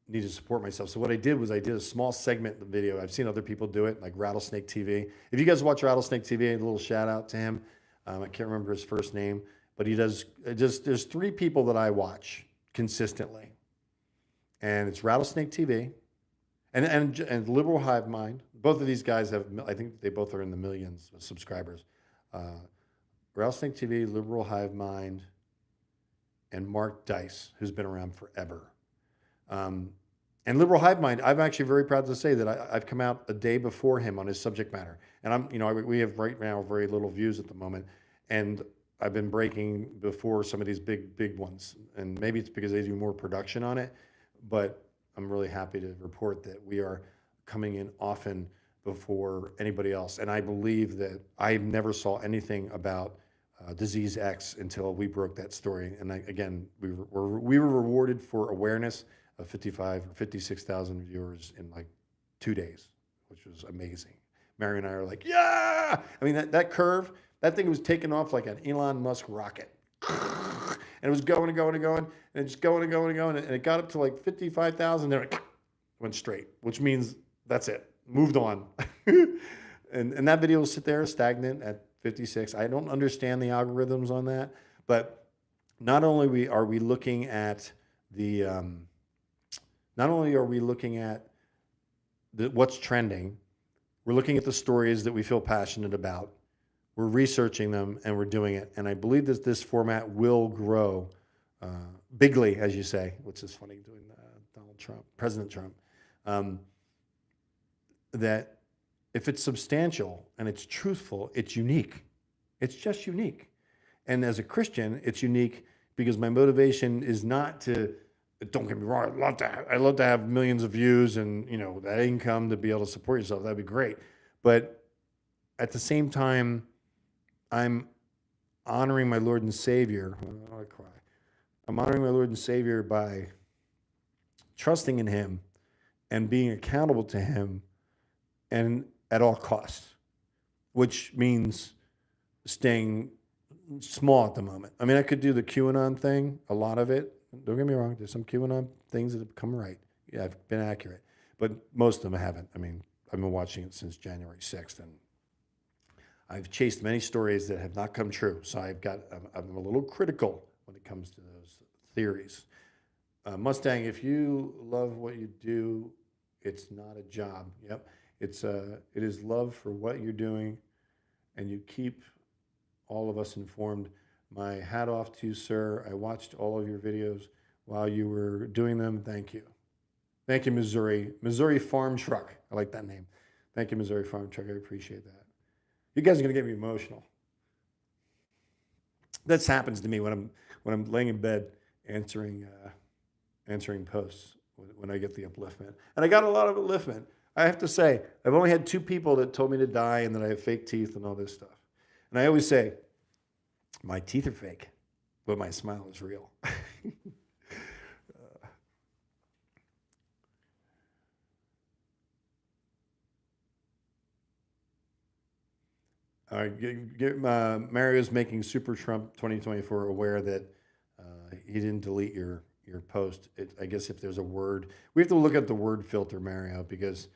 [SPEAKER 1] need to support myself. So what I did was I did a small segment of the video. I've seen other people do it, like Rattlesnake TV. If you guys watch Rattlesnake TV, a little shout out to him. I can't remember his first name, but he does there's 3 people that I watch consistently. And it's Rattlesnake TV and Liberal Hive Mind. Both of these guys have, I think they both are in the millions of subscribers. Rattlesnake TV, Liberal Hive Mind, and Mark Dice, who's been around forever. And Liberal Hive Mind, I'm actually very proud to say that I've come out a day before him on his subject matter. And we have right now very little views at the moment. And I've been breaking before some of these big ones. And maybe it's because they do more production on it, but I'm really happy to report that we are coming in often before anybody else. And I believe that I never saw anything about Disease X until we broke that story. And again, we were rewarded for awareness of 55 or 56,000 viewers in like 2 days, which was amazing. Mary and I are like, yeah. I mean, that curve, that thing was taking off like an Elon Musk rocket. And it was going and going and going, and just going and going and going. And it got up to like 55,000. Then it went straight, which means that's it. Moved on. and that video will sit there stagnant at 56. I don't understand the algorithms on that, but not only are we looking at the, not only are we looking at what's trending, we're looking at the stories that we feel passionate about. We're researching them and we're doing it. And I believe that this format will grow bigly, as you say, which is funny doing Donald Trump, President Trump. That if it's substantial and it's truthful, it's unique. It's just unique. And as a Christian, it's unique because my motivation is not to, don't get me wrong, I love to have millions of views and, you know, that income to be able to support yourself. That'd be great. But at the same time, I'm honoring my Lord and Savior. Oh, I cry. I'm honoring my Lord and Savior by trusting in him and being accountable to him and at all costs, which means staying small at the moment. I mean, I could do the QAnon thing, a lot of it. Don't get me wrong. There's some QAnon things that have come right. Yeah, I've been accurate, but most of them I haven't. I mean, I've been watching it since January 6th, and I've chased many stories that have not come true. So I'm a little critical when it comes to those theories. Mustang, if you love what you do, it's not a job. Yep. It is love for what you're doing, and you keep all of us informed. My hat off to you, sir. I watched all of your videos while you were doing them. Thank you. Thank you, Missouri. Missouri Farm Truck. I like that name. Thank you, Missouri Farm Truck. I appreciate that. You guys are going to get me emotional. This happens to me when I'm laying in bed answering posts when I get the upliftment. And I got a lot of upliftment. I have to say, I've only had 2 people that told me to die and that I have fake teeth and all this stuff. And I always say, my teeth are fake, but my smile is real. All right, Mario's making Super Trump 2024 aware that he didn't delete your post. I guess if there's a word, we have to look at the word filter, Mario, because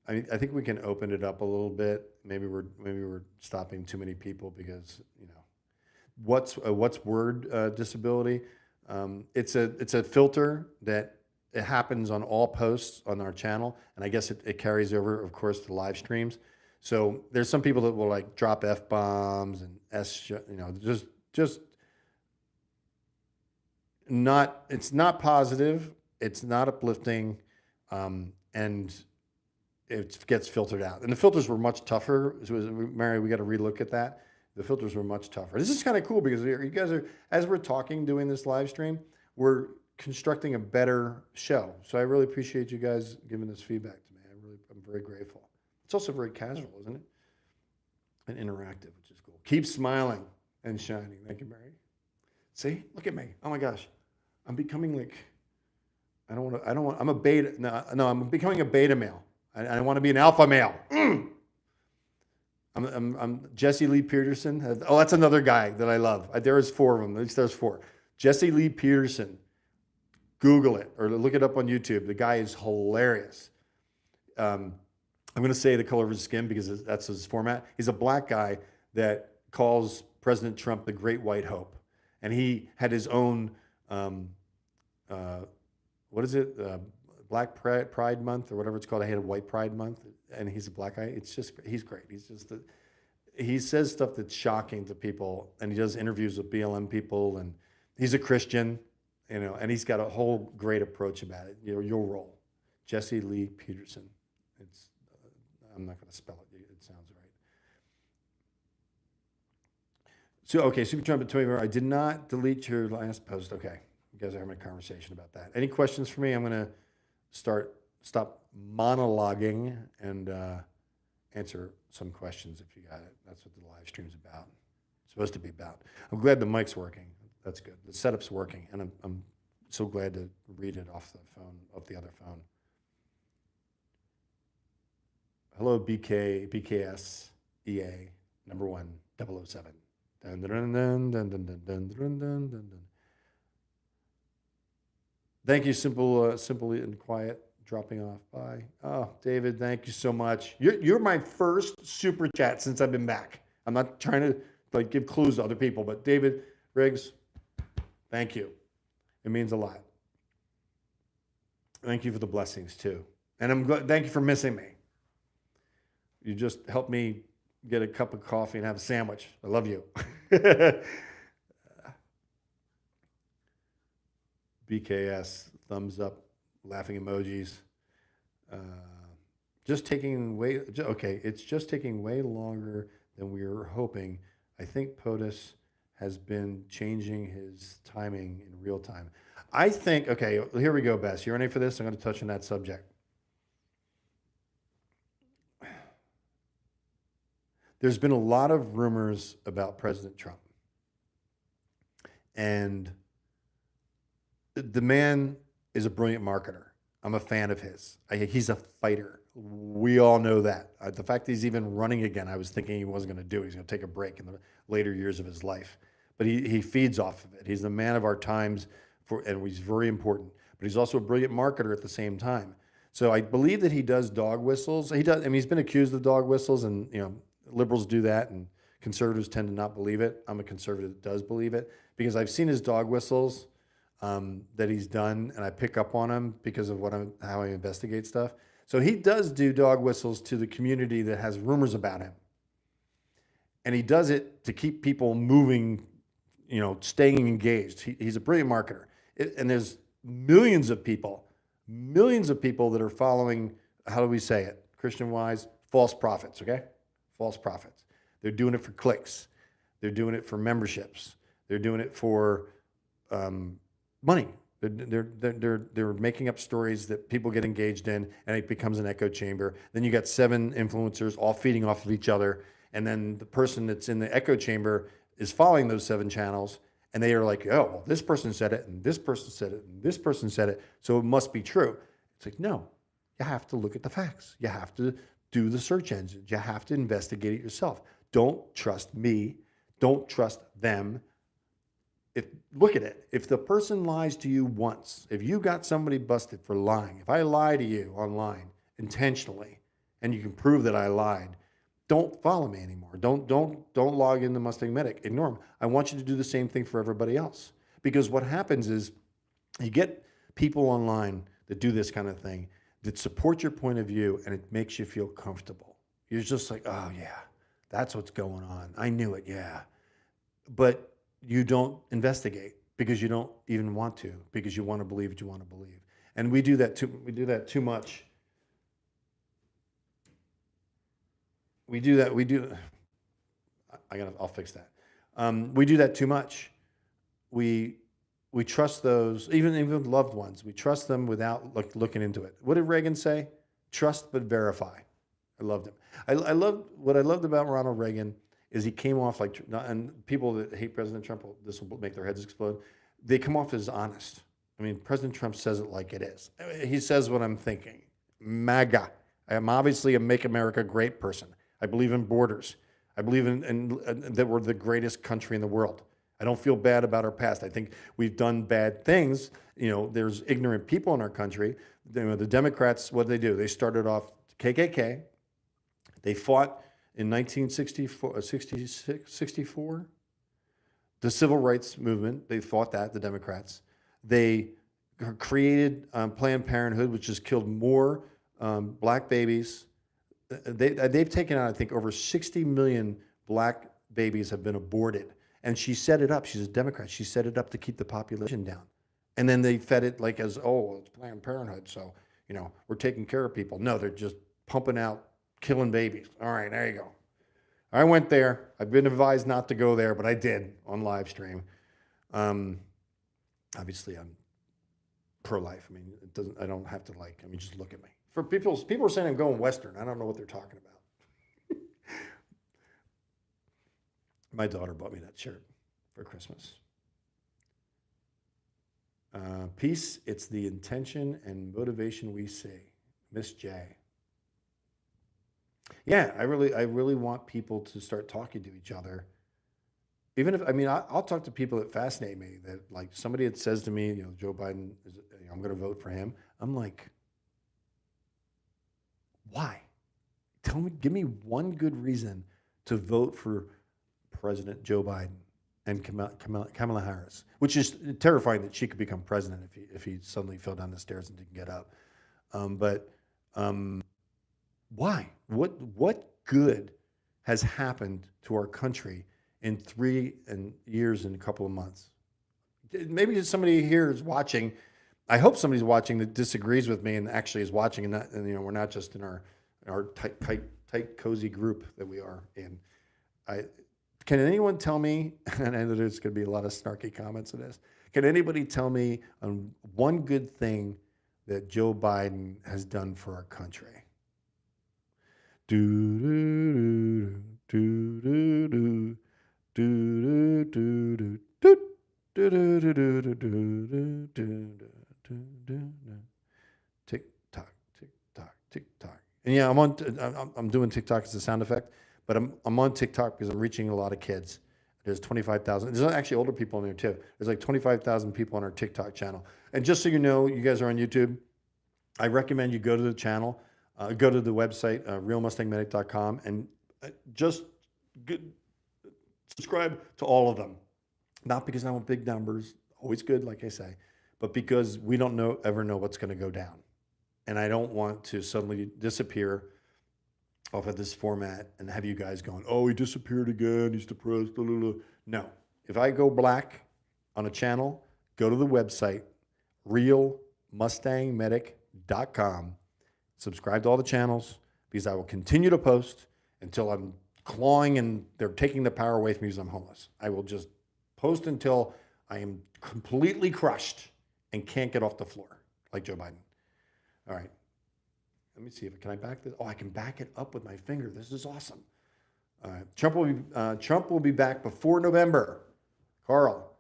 [SPEAKER 1] I think we can open it up a little bit. Maybe we're stopping too many people because, you know, what's word disability? It's a filter that it happens on all posts on our channel, and I guess it carries over, of course, to live streams. So there's some people that will like drop F-bombs and just not, it's not positive, it's not uplifting, and it gets filtered out. And the filters were much tougher. Mary, we got to relook at that. The filters were much tougher. This is kind of cool because you guys are, as we're talking, doing this live stream, we're constructing a better show. So I really appreciate you guys giving this feedback to me. I'm very grateful. It's also very casual, isn't it? And interactive, which is cool. Keep smiling and shining. Thank you, Mary. See, look at me. Oh my gosh, I'm becoming like, I'm a beta. No, I'm becoming a beta male. I want to be an alpha male. I'm Jesse Lee Peterson. Oh, that's another guy that I love. There's 4 of them. At least there's 4. Jesse Lee Peterson. Google it or look it up on YouTube. The guy is hilarious. I'm going to say the color of his skin because that's his format. He's a black guy that calls President Trump the Great White Hope. And he had his own, what is it? Black Pride Month or whatever it's called. I had a White Pride Month, and he's a black guy. It's just, he's great. He says stuff that's shocking to people, and he does interviews with BLM people, and he's a Christian, you know, and he's got a whole great approach about it. You know, your role, Jesse Lee Peterson. It's, I'm not going to spell it. It sounds right. So, okay, Super Trump 24. I did not delete your last post. Okay, you guys are having a conversation about that. Any questions for me? I'm going to stop monologuing and answer some questions if you got it. That's what the live stream's about. It's supposed to be about. I'm glad the mic's working. That's good. The setup's working, and I'm so glad to read it off the phone, off the other phone. Hello, BKS EA number 1 007. Dun, dun, dun, dun, dun, dun, dun, dun, dun, dun, dun. Thank you, simple and quiet. Dropping off. Bye. Oh, David, thank you so much. You're my first super chat since I've been back. I'm not trying to like give clues to other people, but David Riggs, thank you. It means a lot. Thank you for the blessings too, and I'm glad. Thank you for missing me. You just helped me get a cup of coffee and have a sandwich. I love you. BKS, thumbs up, laughing emojis. Just taking way, okay, it's just taking way longer than we were hoping. I think POTUS has been changing his timing in real time. I think, okay, here we go, Bess. You ready for this? I'm going to touch on that subject. There's been a lot of rumors about President Trump. And the man is a brilliant marketer. I'm a fan of his. He's a fighter. We all know that. The fact that he's even running again, I was thinking he wasn't going to do it. He's going to take a break in the later years of his life. But he feeds off of it. He's the man of our times, and he's very important. But he's also a brilliant marketer at the same time. So I believe that he does dog whistles. He does. I mean, he's been accused of dog whistles, and liberals do that, and conservatives tend to not believe it. I'm a conservative that does believe it because I've seen his dog whistles that he's done, and I pick up on him because of how I investigate stuff. So he does do dog whistles to the community that has rumors about him. And he does it to keep people moving, staying engaged. He's a brilliant marketer. And there's millions of people that are following, how do we say it, Christian-wise, false prophets, okay? False prophets. They're doing it for clicks. They're doing it for memberships. They're doing it for money. They're making up stories that people get engaged in, and it becomes an echo chamber. Then you got 7 influencers all feeding off of each other, and then the person that's in the echo chamber is following those 7 channels, and they are like, oh, well, this person said it, and this person said it, and this person said it, so it must be true. It's like, no, you have to look at the facts. You have to do the search engines. You have to investigate it yourself. Don't trust me. Don't trust them. Look at it. If the person lies to you once, if you got somebody busted for lying, if I lie to you online intentionally, and you can prove that I lied, don't follow me anymore. Don't log into MustangMedic. Ignore them. I want you to do the same thing for everybody else. Because what happens is you get people online that do this kind of thing that support your point of view, and it makes you feel comfortable. You're just like, oh yeah, that's what's going on. I knew it, yeah. But you don't investigate because you don't even want to, because you want to believe what you want to believe. And we do that too much. I'll fix that. We do that too much. We trust those, even loved ones. We trust them without looking into it. What did Reagan say? Trust but verify. I loved him. What I loved about Ronald Reagan is he came off like, and people that hate President Trump, this will make their heads explode. They come off as honest. I mean, President Trump says it like it is. He says what I'm thinking. MAGA. I am obviously a Make America Great person. I believe in borders. I believe in that we're the greatest country in the world. I don't feel bad about our past. I think we've done bad things. There's ignorant people in our country. The Democrats, what did they do? They started off KKK. They fought in 1964, the civil rights movement. They fought that, the Democrats. They created Planned Parenthood, which has killed more black babies. They've taken out, I think, over 60 million black babies have been aborted. And she set it up. She's a Democrat. She set it up to keep the population down. And then they fed it like as, oh, it's Planned Parenthood, so, we're taking care of people. No, they're just pumping out, killing babies. All right, there you go. I went there. I've been advised not to go there, but I did on Livestream. Obviously, I'm pro-life. I mean, I don't have to just look at me. For people are saying I'm going Western. I don't know what they're talking about. My daughter bought me that shirt for Christmas. Peace, it's the intention and motivation we see. Miss J. Yeah, I really want people to start talking to each other. Even if, I mean, I'll talk to people that fascinate me. That like somebody that says to me, Joe Biden is, I'm going to vote for him. I'm like, why? Tell me, give me one good reason to vote for President Joe Biden and Kamala Harris, which is terrifying that she could become president if he suddenly fell down the stairs and didn't get up. But why? What good has happened to our country in 3 years and a couple of months? Maybe somebody here is watching. I hope somebody's watching that disagrees with me and actually is watching, and we're not just in our tight cozy group that we are in. I can anyone tell me? And I know there's going to be a lot of snarky comments in this. Can anybody tell me on one good thing that Joe Biden has done for our country? Do do do do do do do do do. Tick tock, tick tock, tick tock. And yeah, I'm doing TikTok as a sound effect, but I'm on TikTok because I'm reaching a lot of kids. There's 25,000. There's actually older people in there too. There's like 25,000 people on our TikTok channel. And just so you know, you guys are on YouTube. I recommend you go to the channel, go to the website, realmustangmedic.com, and just subscribe to all of them. Not because I want big numbers, always good, like I say, but because we don't ever know what's going to go down. And I don't want to suddenly disappear off of this format and have you guys going, oh, he disappeared again, he's depressed, blah, blah, blah. No. If I go black on a channel, go to the website, realmustangmedic.com, subscribe to all the channels, because I will continue to post until I'm clawing and they're taking the power away from me because I'm homeless. I will just post until I am completely crushed and can't get off the floor, like Joe Biden. All right. Let me see if can I back this. Oh, I can back it up with my finger. This is awesome. All right. Trump will be back before November. Carl,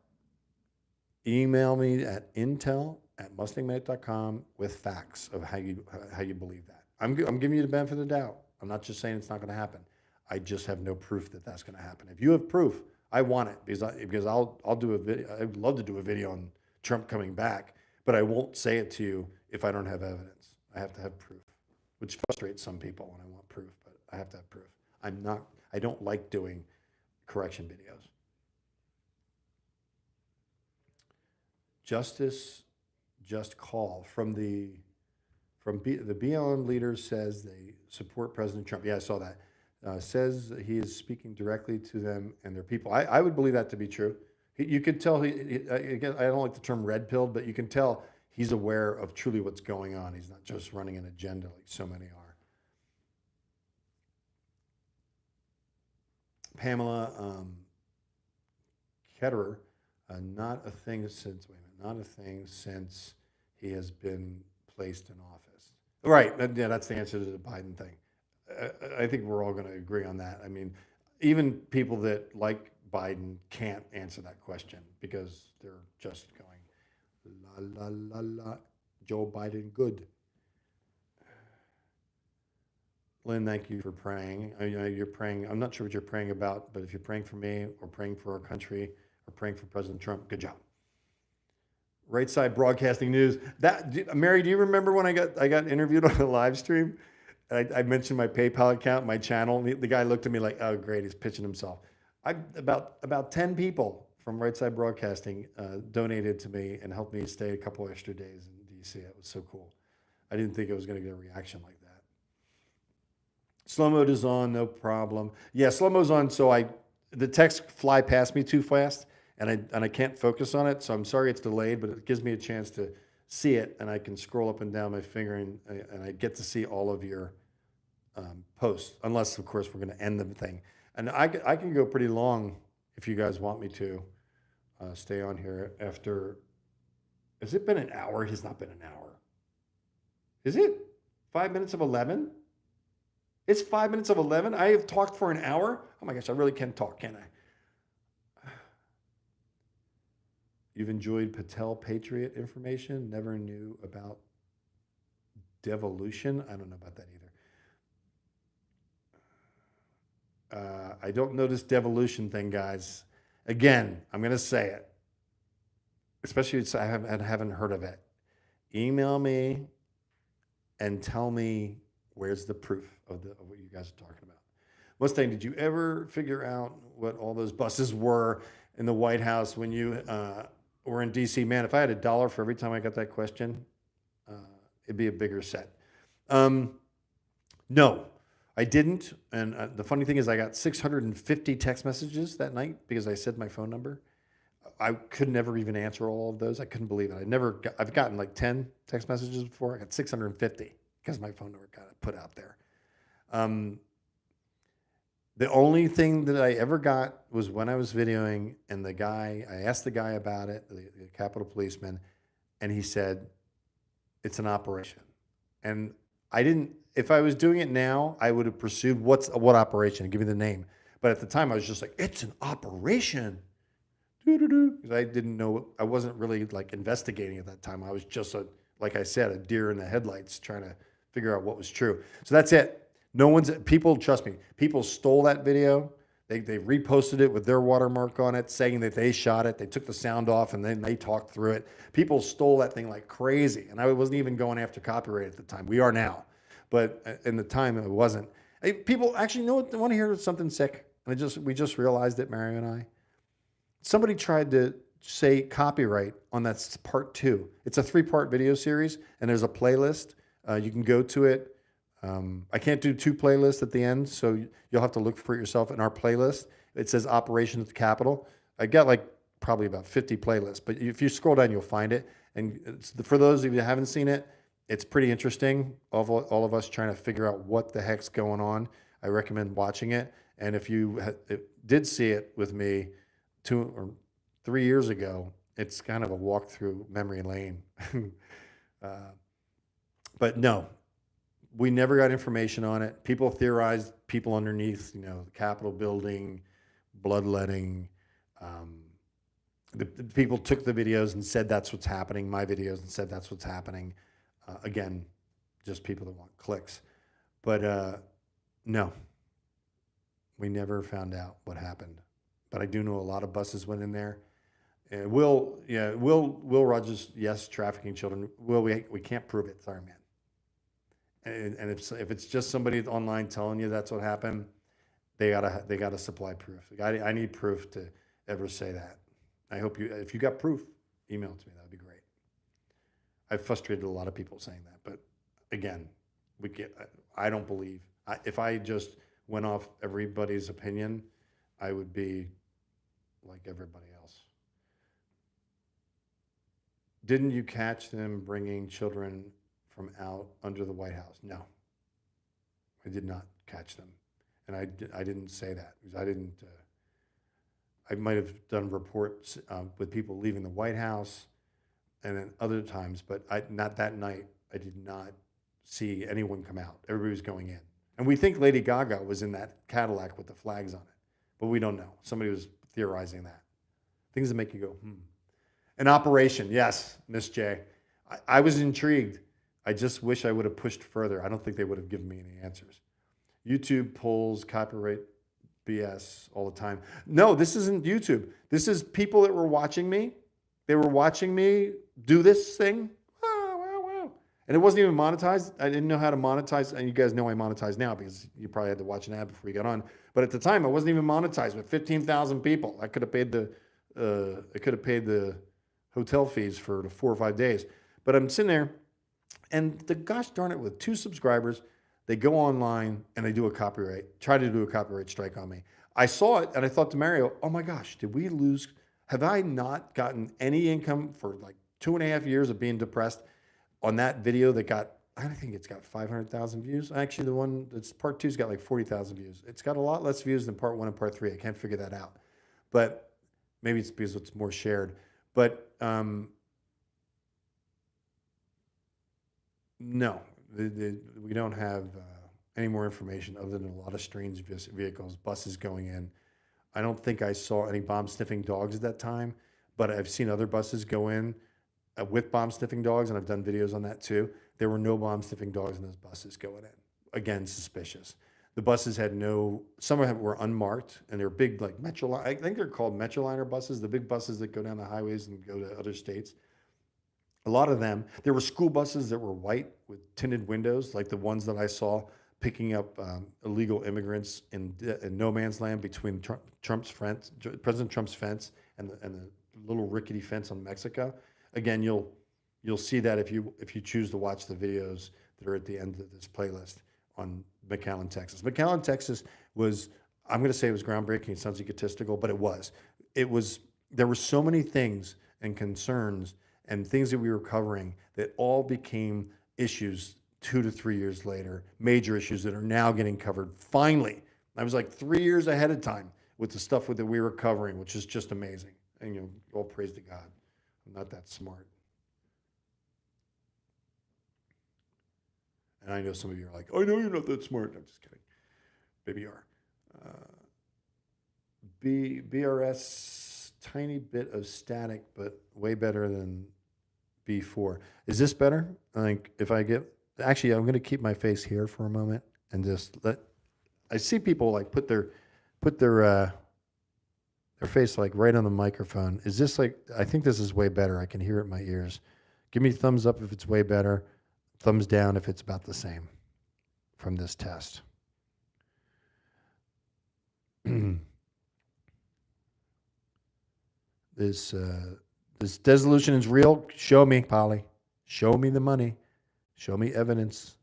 [SPEAKER 1] email me at intel@mustangmedic.com with facts of how you believe that. I'm giving you the benefit of the doubt. I'm not just saying it's not going to happen. I just have no proof that that's going to happen. If you have proof, I want it because I'll do a video. I'd love to do a video on Trump coming back, but I won't say it to you if I don't have evidence. I have to have proof, which frustrates some people when I want proof, but I have to have proof. I don't like doing correction videos. Justice Just Call the BLM leaders says they support President Trump. Yeah, I saw that. Says he is speaking directly to them and their people. I would believe that to be true. You could tell again, I don't like the term red pilled, but you can tell he's aware of truly what's going on. He's not just running an agenda like so many are. Pamela Ketterer, not a thing since he has been placed in office. Right. Yeah, that's the answer to the Biden thing. I think we're all going to agree on that. I mean, even people that like Biden can't answer that question because they're just going, la, la, la, la, Joe Biden good. Lynn, thank you for praying. You're praying. I'm not sure what you're praying about, but if you're praying for me or praying for our country or praying for President Trump, good job. Right Side Broadcasting News. Mary, do you remember when I got interviewed on a live stream? I mentioned my PayPal account, my channel. The guy looked at me like, "Oh, great, he's pitching himself." About 10 people from Right Side Broadcasting donated to me and helped me stay a couple extra days in DC. It was so cool. I didn't think I was going to get a reaction like that. Slow mode is on, no problem. Yeah, slow mode's on, so the texts fly past me too fast, and I can't focus on it. So I'm sorry it's delayed, but it gives me a chance to see it, and I can scroll up and down my finger, and I get to see all of your posts, unless, of course, we're going to end the thing. And I can go pretty long if you guys want me to stay on here after. Has it been an hour? It has not been an hour. Is it 5 minutes of 11? It's 5 minutes of 11. I have talked for an hour. Oh my gosh, I really can talk, can't I? You've enjoyed Patel Patriot information. Never knew about devolution. I don't know about that either. I don't know this devolution thing, guys. Again, I'm going to say it, especially if I haven't heard of it. Email me and tell me where's the proof of what you guys are talking about. Mustang, did you ever figure out what all those buses were in the White House when you were in D.C.? Man, if I had $1 for every time I got that question, uh, it'd be a bigger set. No, I didn't. And the funny thing is, I got 650 text messages that night because I said my phone number. I could never even answer all of those. I couldn't believe it. I've gotten like 10 text messages before. I got 650 because my phone number got put out there. The only thing that I ever got was when I was videoing, and I asked the guy about it, the Capitol policeman, and he said, it's an operation. And if I was doing it now, I would have pursued what operation, give me the name. But at the time I was just like, it's an operation. Because I didn't know, I wasn't really like investigating at that time. I was just like I said, a deer in the headlights trying to figure out what was true. So that's it. People, trust me, people stole that video. They reposted it with their watermark on it, saying that they shot it. They took the sound off and then they talked through it. People stole that thing like crazy. And I wasn't even going after copyright at the time. We are now. But in the time, it wasn't. Hey, people actually know what, want to hear something sick. And we just realized it, Mario and I. Somebody tried to say copyright on that part 2. It's a 3-part video series, and there's a playlist. You can go to it. I can't do 2 playlists at the end, so you'll have to look for it yourself. In our playlist, it says Operation at the Capitol. I got like probably about 50 playlists, but if you scroll down, you'll find it. And for those of you that haven't seen it, it's pretty interesting. All of us trying to figure out what the heck's going on. I recommend watching it. And if you did see it with me 2 or 3 years ago, it's kind of a walk through memory lane. But no, we never got information on it. People theorized people underneath, the Capitol building, bloodletting. The people took the videos and said that's what's happening, my videos, and said that's what's happening. Again, just people that want clicks. But no, we never found out what happened. But I do know a lot of buses went in there. And Will Rogers, yes, trafficking children. Will, we can't prove it. Sorry, man. And if it's just somebody online telling you that's what happened, they gotta supply proof. I need proof to ever say that. I hope if you got proof, email it to me. That'd be great. I've frustrated a lot of people saying that, but again, I don't believe. If I just went off everybody's opinion, I would be like everybody else. Didn't you catch them bringing children from out under the White House? No, I did not catch them. And I didn't say that because I didn't, I might have done reports with people leaving the White House and then other times, but not that night. I did not see anyone come out. Everybody was going in. And we think Lady Gaga was in that Cadillac with the flags on it, but we don't know. Somebody was theorizing that. Things that make you go, An operation, yes, Miss J. I was intrigued. I just wish I would have pushed further. I don't think they would have given me any answers. YouTube pulls copyright BS all the time. No, this isn't YouTube. This is people that were watching me. They were watching me do this thing. Wow. And it wasn't even monetized. I didn't know how to monetize. And you guys know I monetize now because you probably had to watch an ad before you got on. But at the time, I wasn't even monetized with 15,000 people. I could have paid the hotel fees for the 4 or 5 days. But I'm sitting there, and gosh darn it, with 2 subscribers, they go online and they try to do a copyright strike on me. I saw it and I thought to Mario, oh my gosh, did we lose? Have I not gotten any income for like 2.5 years of being depressed on that video that I think it's got 500,000 views. Actually, the one that's part 2's got like 40,000 views. It's got a lot less views than part 1 and part 3. I can't figure that out. But maybe it's because it's more shared. But no, we don't have any more information other than a lot of strange vehicles, buses going in. I don't think I saw any bomb-sniffing dogs at that time, but I've seen other buses go in with bomb-sniffing dogs, and I've done videos on that too. There were no bomb-sniffing dogs in those buses going in. Again, suspicious. The buses had no, some of them were unmarked, and they're big, like Metro. I think they're called Metroliner buses, the big buses that go down the highways and go to other states. A lot of them, there were school buses that were white with tinted windows, like the ones that I saw picking up illegal immigrants in no man's land between Trump's fence, President Trump's fence, and the little rickety fence on Mexico. Again, you'll see that if you choose to watch the videos that are at the end of this playlist on McAllen, Texas. McAllen, Texas was, I'm going to say it was groundbreaking. It sounds egotistical, but it was. There were so many things and concerns and things that we were covering that all became issues 2 to 3 years later, major issues that are now getting covered. Finally, I was like 3 years ahead of time with the stuff that we were covering, which is just amazing. And all praise to God. I'm not that smart. And I know some of you are like, I know you're not that smart. I'm just kidding. Maybe you are. BRS, tiny bit of static, but way better than B4. Is this better? I think if I get, actually, I'm going to keep my face here for a moment and just I see people like put their face like right on the microphone. Is this like, I think this is way better. I can hear it in my ears. Give me a thumbs up if it's way better. Thumbs down if it's about the same from this test. This dissolution is real. Show me, Polly. Show me the money. Show me evidence.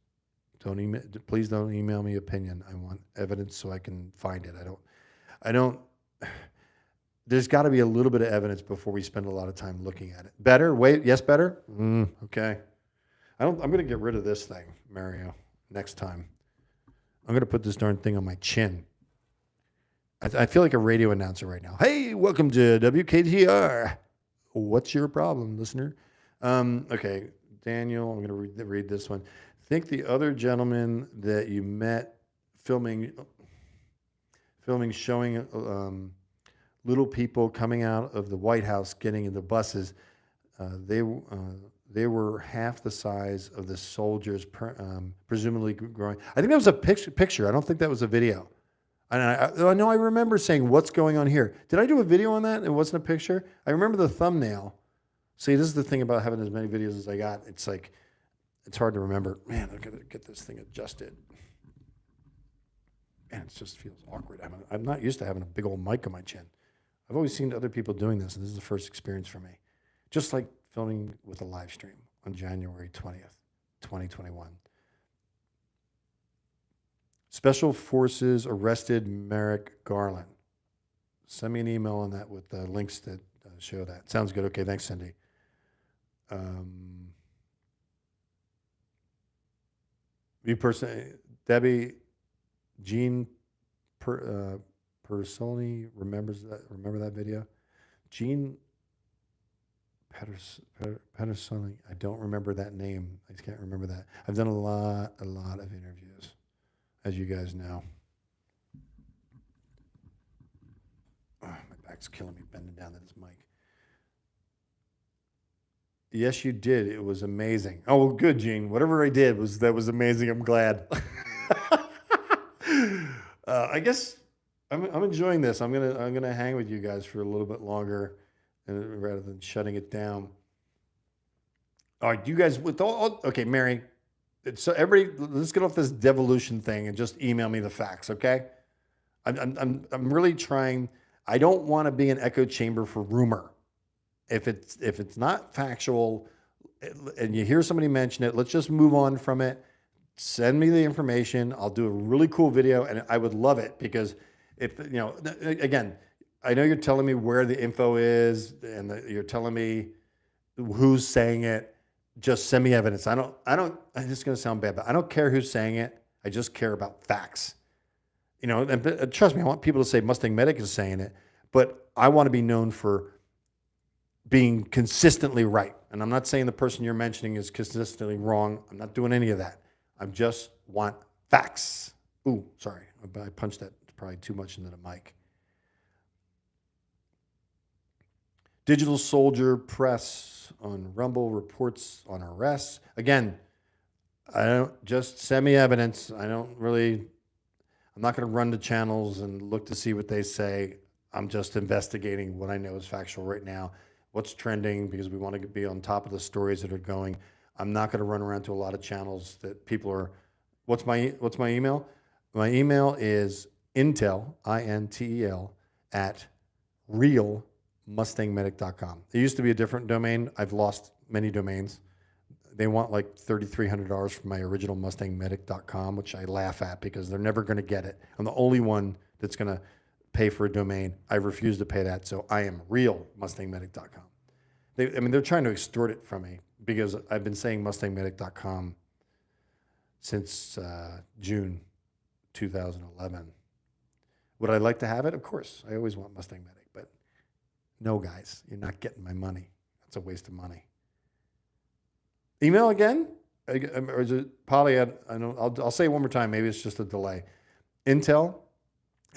[SPEAKER 1] Please don't email me opinion. I want evidence so I can find it. I don't. There's got to be a little bit of evidence before we spend a lot of time looking at it. Better? Wait, yes, better? Okay. I'm going to get rid of this thing, Mario, next time. I'm going to put this darn thing on my chin. I feel like a radio announcer right now. Hey, welcome to WKTR. What's your problem, listener? Okay, Daniel, I'm going to read this one. Think the other gentleman that you met filming showing little people coming out of the White House getting in the buses, they were half the size of the soldiers, presumably growing. I think that was a picture. I don't think that was a video. And I know I remember saying, what's going on here? Did I do a video on that? It wasn't a picture? I remember the thumbnail. See, this is the thing about having as many videos as I got. It's like, it's hard to remember. Man, I've got to get this thing adjusted. Man, it just feels awkward. I'm not used to having a big old mic on my chin. I've always seen other people doing this, and this is the first experience for me. Just like filming with a live stream on January 20th, 2021. Special Forces arrested Merrick Garland. Send me an email on that with links that show that. Sounds good. Okay, thanks, Cindy. Debbie, Jean Personi remember that video? Jean Pattersoni, I don't remember that name. I can't remember that. I've done a lot of interviews, as you guys know. Oh, my back's killing me bending down to this mic. Yes, you did. It was amazing. Oh, well, good, Gene. Whatever I did was amazing. I'm glad. I guess I'm enjoying this. I'm gonna hang with you guys for a little bit longer, rather than shutting it down. All right, you guys with all okay, Mary. So everybody, let's get off this devolution thing and just email me the facts, okay? I'm really trying. I don't want to be an echo chamber for rumor. If it's not factual, and you hear somebody mention it, let's just move on from it. Send me the information. I'll do a really cool video, and I would love it because again, I know you're telling me where the info is, and you're telling me who's saying it. Just send me evidence. I don't. It's just going to sound bad, but I don't care who's saying it. I just care about facts. And trust me, I want people to say MustangMedic is saying it, but I want to be known for being consistently right. And I'm not saying the person you're mentioning is consistently wrong. I'm not doing any of that. I just want facts. Ooh, sorry. I punched that probably too much into the mic. Digital Soldier Press on Rumble reports on arrests. Again, just send me evidence. I'm not going to run the channels and look to see what they say. I'm just investigating what I know is factual right now, what's trending, because we want to be on top of the stories that are going. I'm not going to run around to a lot of channels that people are. What's my email? My email is intel, INTEL, at realmustangmedic.com. It used to be a different domain. I've lost many domains. They want like $3,300 for my original MustangMedic.com, which I laugh at because they're never going to get it. I'm the only one that's going to pay for a domain. I refuse to pay that, so I am realMustangMedic.com. They're trying to extort it from me because I've been saying MustangMedic.com since June 2011. Would I like to have it? Of course. I always want Mustang Medic, but no, guys, you're not getting my money. That's a waste of money. Email again? Or is it Polly? I'll say it one more time. Maybe it's just a delay. Intel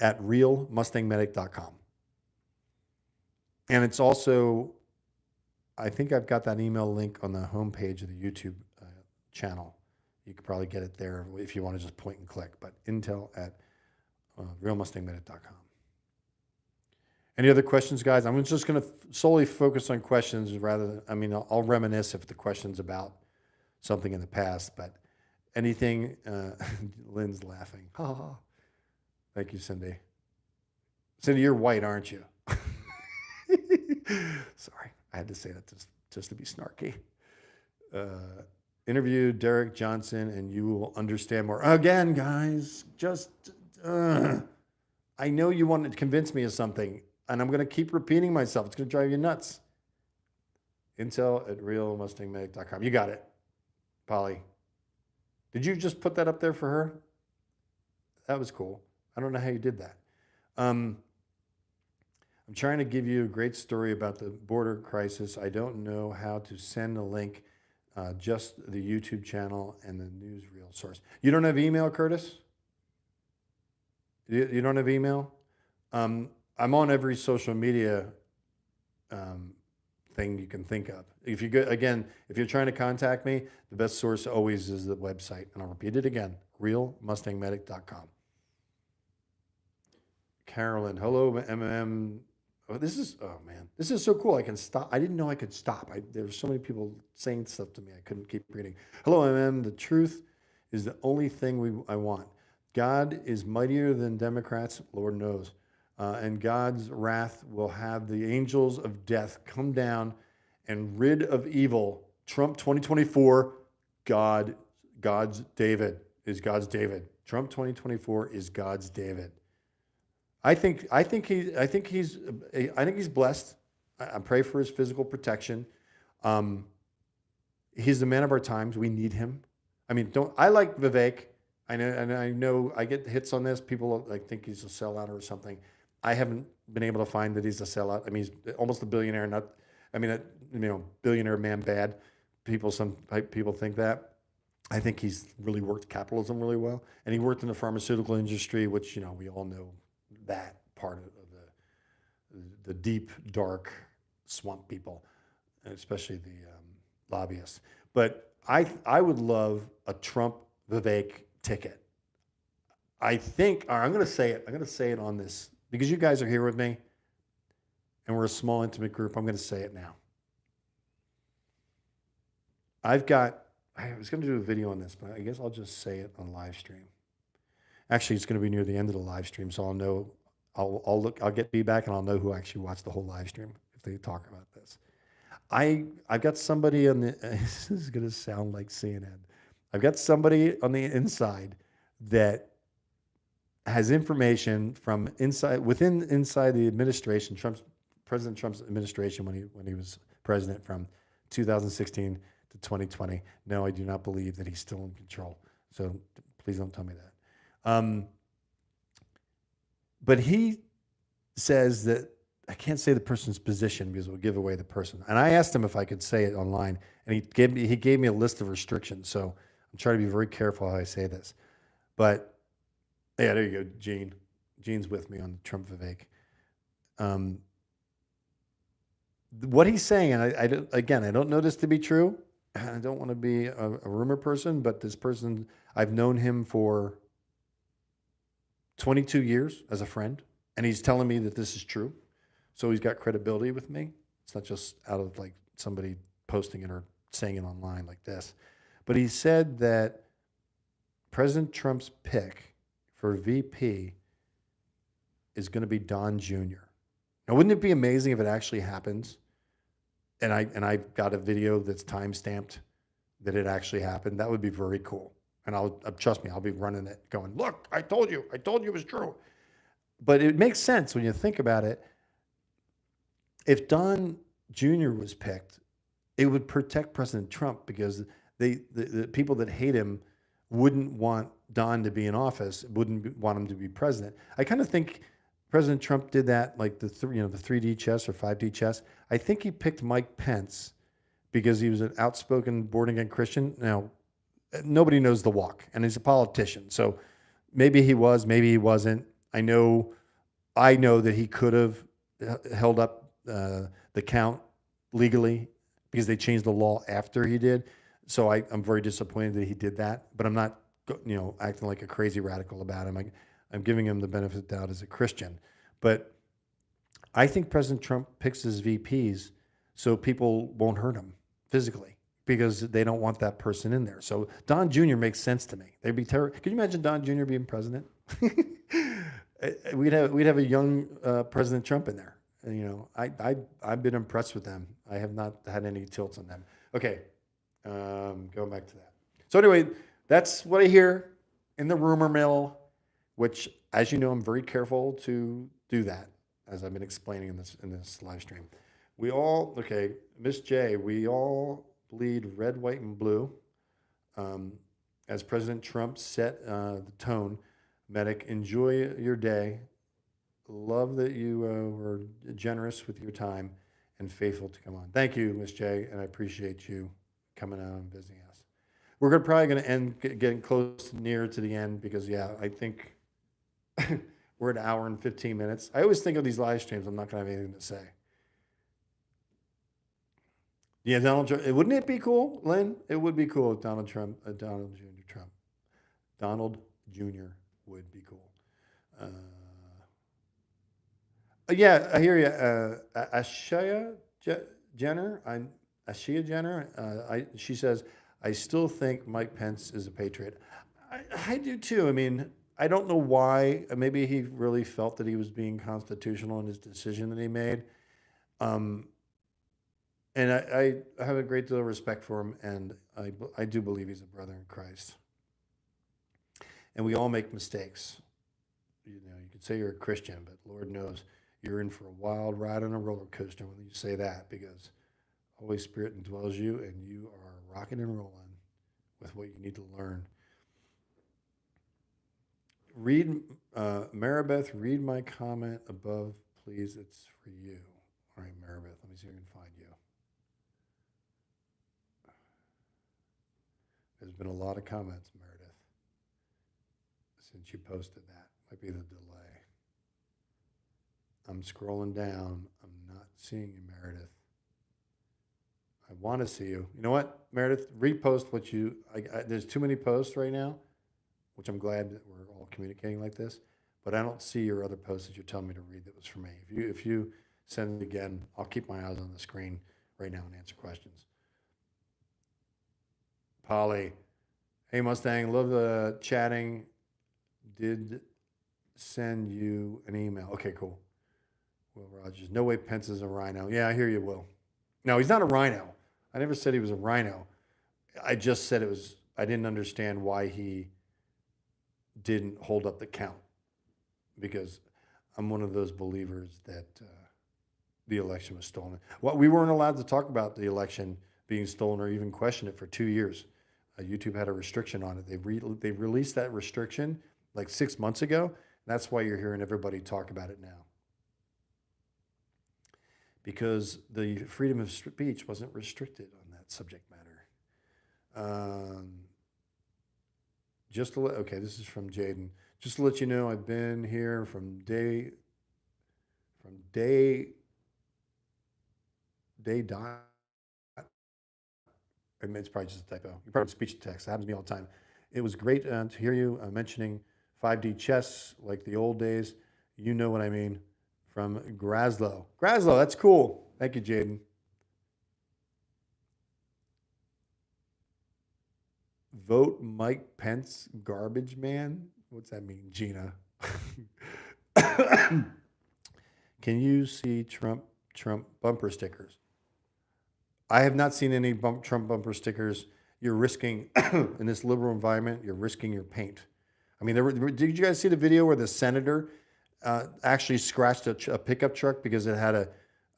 [SPEAKER 1] at realmustangmedic.com. And it's also, I think I've got that email link on the homepage of the YouTube channel. You could probably get it there if you want to just point and click. But Intel at realmustangmedic.com. Any other questions, guys? I'm just going to solely focus on questions rather than, I'll reminisce if the question's about something in the past, but anything, Lynn's laughing. Ha ha ha. Thank you, Cindy. Cindy, you're white, aren't you? Sorry, I had to say that just to be snarky. Interview Derek Johnson and you will understand more. Again, guys, I know you want to convince me of something, and I'm going to keep repeating myself. It's going to drive you nuts. Intel at realmustangmedic.com. You got it, Polly. Did you just put that up there for her? That was cool. I don't know how you did that. I'm trying to give you a great story about the border crisis. I don't know how to send a link, just the YouTube channel and the newsreel source. You don't have email, Curtis? You don't have email? I'm on every social media thing you can think of. If you're trying to contact me, the best source always is the website. And I'll repeat it again, realmustangmedic.com. Carolyn, hello, MMM. This is so cool. I can stop. I didn't know I could stop. There were so many people saying stuff to me. I couldn't keep reading. Hello, MM. The truth is the only thing I want. God is mightier than Democrats, Lord knows. And God's wrath will have the angels of death come down and rid of evil. Trump 2024, God's David is God's David. Trump 2024 is God's David. I think he's blessed. I pray for his physical protection. He's the man of our times. We need him. I like Vivek. I know I get hits on this. People think he's a sellout or something. I haven't been able to find that he's a sellout. He's almost a billionaire. Billionaire man bad. Some people think that. I think he's really worked capitalism really well, and he worked in the pharmaceutical industry, which we all know that part of the deep, dark swamp people, especially the lobbyists. But I would love a Trump Vivek ticket. I'm going to say it. I'm going to say it on this because you guys are here with me, and we're a small, intimate group. I'm going to say it now. I was going to do a video on this, but I guess I'll just say it on live stream. Actually, it's going to be near the end of the live stream, so I'll know. I'll get feedback, and I'll know who actually watched the whole live stream if they talk about this. I've got somebody on the. This is going to sound like CNN. I've got somebody on the inside that has information from inside the administration, President Trump's administration when he was president from 2016 to 2020. No, I do not believe that he's still in control. So please don't tell me that. But he says that I can't say the person's position because it will give away the person. And I asked him if I could say it online, and he gave me a list of restrictions. So I'm trying to be very careful how I say this. But yeah, there you go, Gene. Gene's with me on Trump Vivek. What he's saying, and I don't know this to be true. I don't want to be a rumor person, but this person, I've known him for 22 years as a friend, and he's telling me that this is true. So he's got credibility with me. It's not just out of like somebody posting it or saying it online like this. But he said that President Trump's pick for VP is going to be Don Jr. Now, wouldn't it be amazing if it actually happens? And I got a video that's time stamped that it actually happened. That would be very cool. And I'll trust me, I'll be running it, going, look, I told you it was true. But it makes sense when you think about it. If Don Jr. was picked, it would protect President Trump because the people that hate him wouldn't want Don to be in office, wouldn't want him to be president. I kind of think President Trump did that, like the 3D chess or 5D chess. I think he picked Mike Pence because he was an outspoken born-again Christian. Now, nobody knows the walk, and he's a politician. So maybe he was, maybe he wasn't. I know that he could have held up the count legally because they changed the law after he did. So I'm very disappointed that he did that, but I'm not, acting like a crazy radical about him. I'm giving him the benefit of the doubt as a Christian. But I think President Trump picks his VPs so people won't hurt him physically because they don't want that person in there. So Don Jr. makes sense to me. They'd be terrible. Could you imagine Don Jr. being president? We'd have a young President Trump in there. And, I've been impressed with them. I have not had any tilts on them. Okay, going back to that. So anyway, that's what I hear in the rumor mill, which, as you know, I'm very careful to do that, as I've been explaining in this live stream. Miss J, we all bleed red, white, and blue. As President Trump set the tone, Medic, enjoy your day. Love that you were generous with your time and faithful to come on. Thank you, Miss J, and I appreciate you coming out and visiting us. We're probably going to end getting close near to the end because, I think we're an hour and 15 minutes. I always think of these live streams, I'm not going to have anything to say. Yeah, Donald Trump. Wouldn't it be cool, Lynn? It would be cool if Donald Jr. Donald Jr. would be cool. Yeah, I hear you. Ashia Jenner. She says, I still think Mike Pence is a patriot. I do too. I mean, I don't know why. Maybe he really felt that he was being constitutional in his decision that he made. And I have a great deal of respect for him, and I do believe he's a brother in Christ. And we all make mistakes. You could say you're a Christian, but Lord knows you're in for a wild ride on a roller coaster when you say that, because Holy Spirit indwells you, and you are rocking and rolling with what you need to learn. Maribeth, read my comment above, please. It's for you. All right, Maribeth, let me see if I can find you. There's been a lot of comments, Meredith, since you posted that. Might be the delay. I'm scrolling down. I'm not seeing you, Meredith. I want to see you. You know what, Meredith? Repost what you. There's too many posts right now, which I'm glad that we're all communicating like this. But I don't see your other posts that you're telling me to read that was for me. If you send it again, I'll keep my eyes on the screen right now and answer questions. Polly, hey Mustang, love the chatting. Did send you an email. Okay, cool. Will Rogers, no way Pence is a rhino. Yeah, I hear you, Will. No, he's not a rhino. I never said he was a rhino. I just said it was, I didn't understand why he didn't hold up the count, because I'm one of those believers that the election was stolen. Well, we weren't allowed to talk about the election being stolen or even question it for 2 years. YouTube had a restriction on it. They released that restriction like 6 months ago. And that's why you're hearing everybody talk about it now. Because the freedom of speech wasn't restricted on that subject matter. Okay, this is from Jaden. Just to let you know, I've been here from day dot. It's probably just a typo. You probably speech to text. That happens to me all the time. It was great to hear you mentioning 5D chess like the old days. You know what I mean. From Graslow. Graslow, that's cool. Thank you, Jaden. Vote Mike Pence garbage man. What's that mean, Gina? Can you see Trump bumper stickers? I have not seen any Trump bumper stickers. You're risking in this liberal environment. You're risking your paint. I mean, did you guys see the video where the senator actually scratched a pickup truck because it had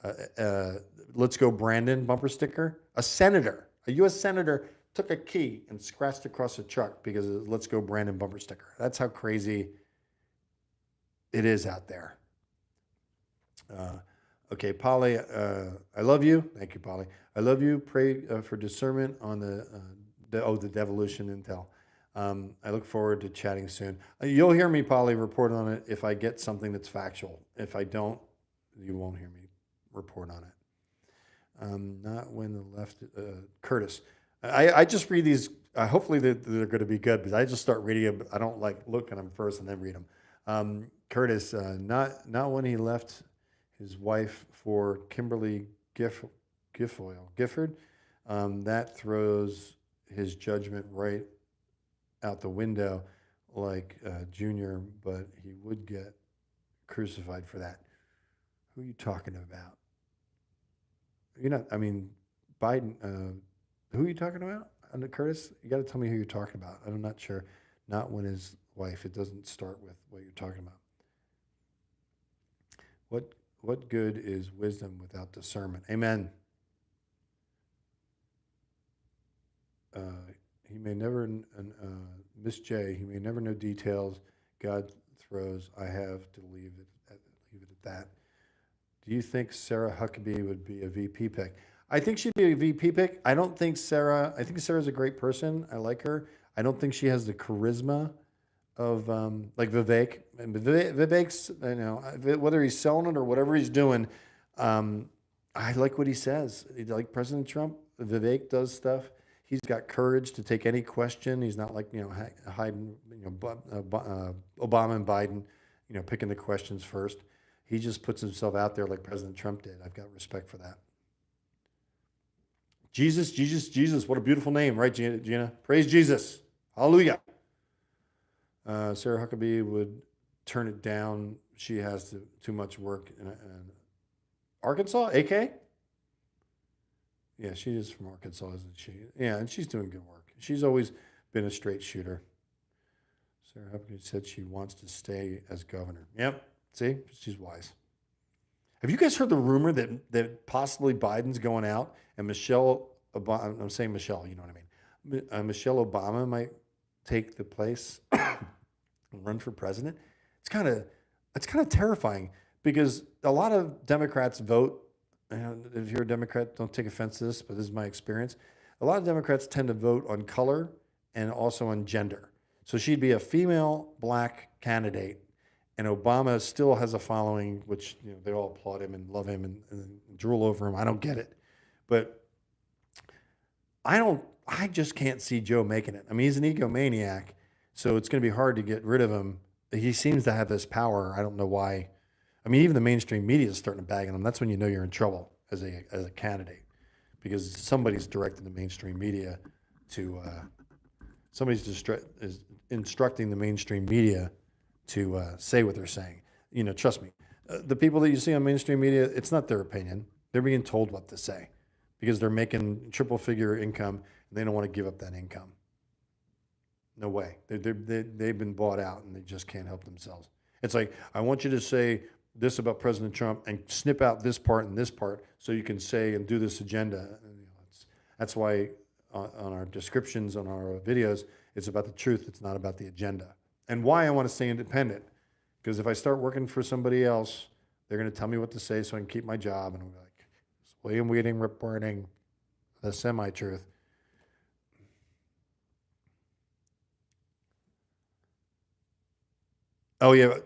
[SPEAKER 1] a "Let's Go Brandon" bumper sticker? A senator, a U.S. senator, took a key and scratched across a truck because of "Let's Go Brandon" bumper sticker. That's how crazy it is out there. Okay, Polly, I love you. Thank you, Polly. I love you. Pray for discernment on the devolution intel. I look forward to chatting soon. You'll hear me, Polly, report on it if I get something that's factual. If I don't, you won't hear me report on it. Not when the left, Curtis. I just read these. Hopefully they're going to be good, because I just start reading them. I don't like look at them first and then read them. Curtis, not when he left his wife for Kimberly Gifford. That throws his judgment right out the window, like Junior, but he would get crucified for that. Who are you talking about? You're not, I mean, Biden. Who are you talking about? Curtis, you got to tell me who you're talking about. I'm not sure. Not when his wife. It doesn't start with what you're talking about. What good is wisdom without discernment? Amen. He may never, Miss J, he may never know details God throws. I have to leave it at that. Do you think Sarah Huckabee would be a VP pick? I think she'd be a VP pick. I think Sarah's a great person. I like her. I don't think she has the charisma of like Vivek. And Vivek's, whether he's selling it or whatever he's doing, I like what he says. Like President Trump, Vivek does stuff. He's got courage to take any question. He's not like, hiding, Obama and Biden, picking the questions first. He just puts himself out there like President Trump did. I've got respect for that. Jesus, Jesus, Jesus. What a beautiful name, right, Gina? Praise Jesus. Hallelujah. Sarah Huckabee would turn it down. She has too much work in Arkansas, AK? Yeah, she is from Arkansas, isn't she? Yeah, and she's doing good work. She's always been a straight shooter. Sarah Huckabee said she wants to stay as governor. Yep, see? She's wise. Have you guys heard the rumor that possibly Biden's going out and Michelle Obama, I'm saying Michelle, you know what I mean? Michelle Obama might take the place and run for president? It's kind of terrifying, because a lot of Democrats vote, and if you're a Democrat, don't take offense to this, but this is my experience. A lot of Democrats tend to vote on color and also on gender. So she'd be a female black candidate, and Obama still has a following, which they all applaud him and love him and drool over him. I don't get it, but I just can't see Joe making it. I mean, he's an egomaniac, so it's going to be hard to get rid of him. He seems to have this power. I don't know why. I mean, even the mainstream media is starting to bag on him. That's when you know you're in trouble as a candidate, because somebody's directing the mainstream media to is instructing the mainstream media to say what they're saying. Trust me, the people that you see on mainstream media, it's not their opinion. They're being told what to say because they're making triple-figure income and they don't want to give up that income. No way. They've been bought out and they just can't help themselves. It's like, I want you to say this about President Trump and snip out this part and this part so you can say and do this agenda. That's why on our descriptions, on our videos, it's about the truth. It's not about the agenda. And why I want to stay independent, because if I start working for somebody else, they're going to tell me what to say so I can keep my job. And I'm like, William Wieting reporting the semi-truth. Oh, yeah.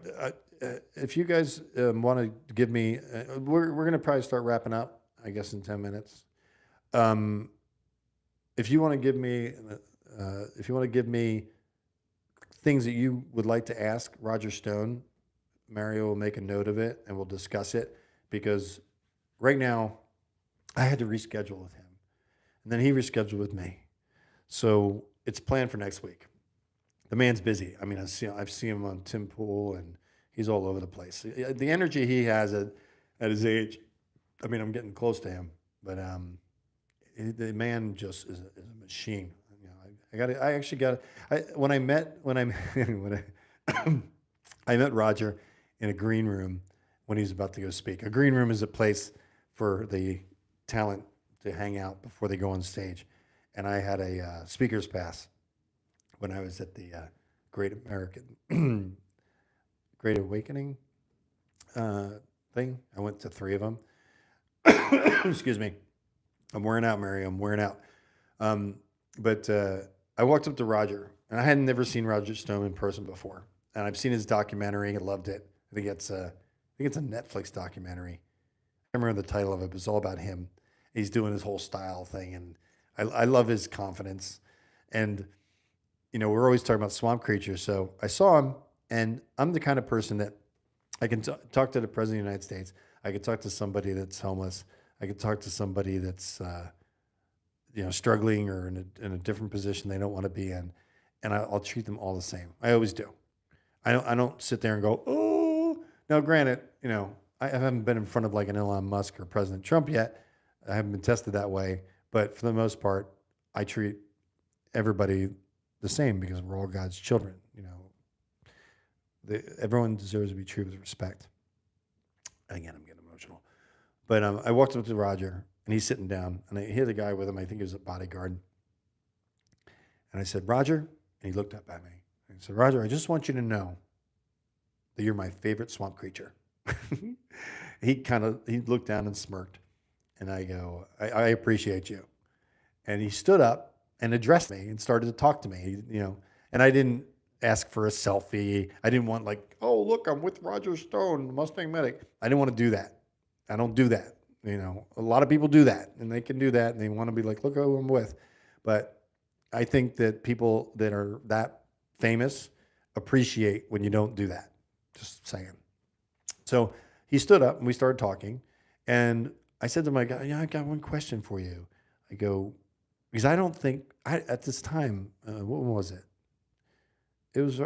[SPEAKER 1] If you guys want to give me, we're going to probably start wrapping up, I guess, in 10 minutes. If you want to give me things that you would like to ask Roger Stone, Mario will make a note of it and we'll discuss it, because right now I had to reschedule with him and then he rescheduled with me. So it's planned for next week. The man's busy. I mean, I've seen him on Tim Pool and he's all over the place. The energy he has at his age, I mean, I'm getting close to him, but the man just is a machine. You know, when I met I met Roger in a green room when he was about to go speak. A green room is a place for the talent to hang out before they go on stage. And I had a speaker's pass when I was at the Great Awakening thing. I went to 3 of them. Excuse me. I'm wearing out, Mary. I'm wearing out. But I walked up to Roger, and I had never seen Roger Stone in person before. And I've seen his documentary. I loved it. I think it's a Netflix documentary. I remember the title of it. But it's all about him. He's doing his whole style thing, and I love his confidence. And you know, we're always talking about swamp creatures. So I saw him, and I'm the kind of person that I can talk to the president of the United States. I could talk to somebody that's homeless. I could talk to somebody that's struggling or in a different position they don't want to be in, and I'll treat them all the same. I always do. I don't sit there and go, oh. Now, granted, you know, I haven't been in front of like an Elon Musk or President Trump yet. I haven't been tested that way, but for the most part, I treat everybody the same because we're all God's children. You know, everyone deserves to be treated with respect. Again, I'm getting emotional. But I walked up to Roger, and he's sitting down, and I hear the guy with him. I think he was a bodyguard. And I said, Roger, and he looked up at me. And he said, Roger, I just want you to know that you're my favorite swamp creature. He looked down and smirked. And I go, I appreciate you. And he stood up and addressed me and started to talk to me, you know, and I didn't ask for a selfie. I didn't want like, oh, look, I'm with Roger Stone, MustangMedic. I didn't want to do that. I don't do that. You know, a lot of people do that, and they can do that, and they want to be like, look who I'm with. But I think that people that are that famous appreciate when you don't do that. Just saying. So he stood up, and we started talking, and I said to him, I got one question for you. I go, because I don't think, at this time, what was it?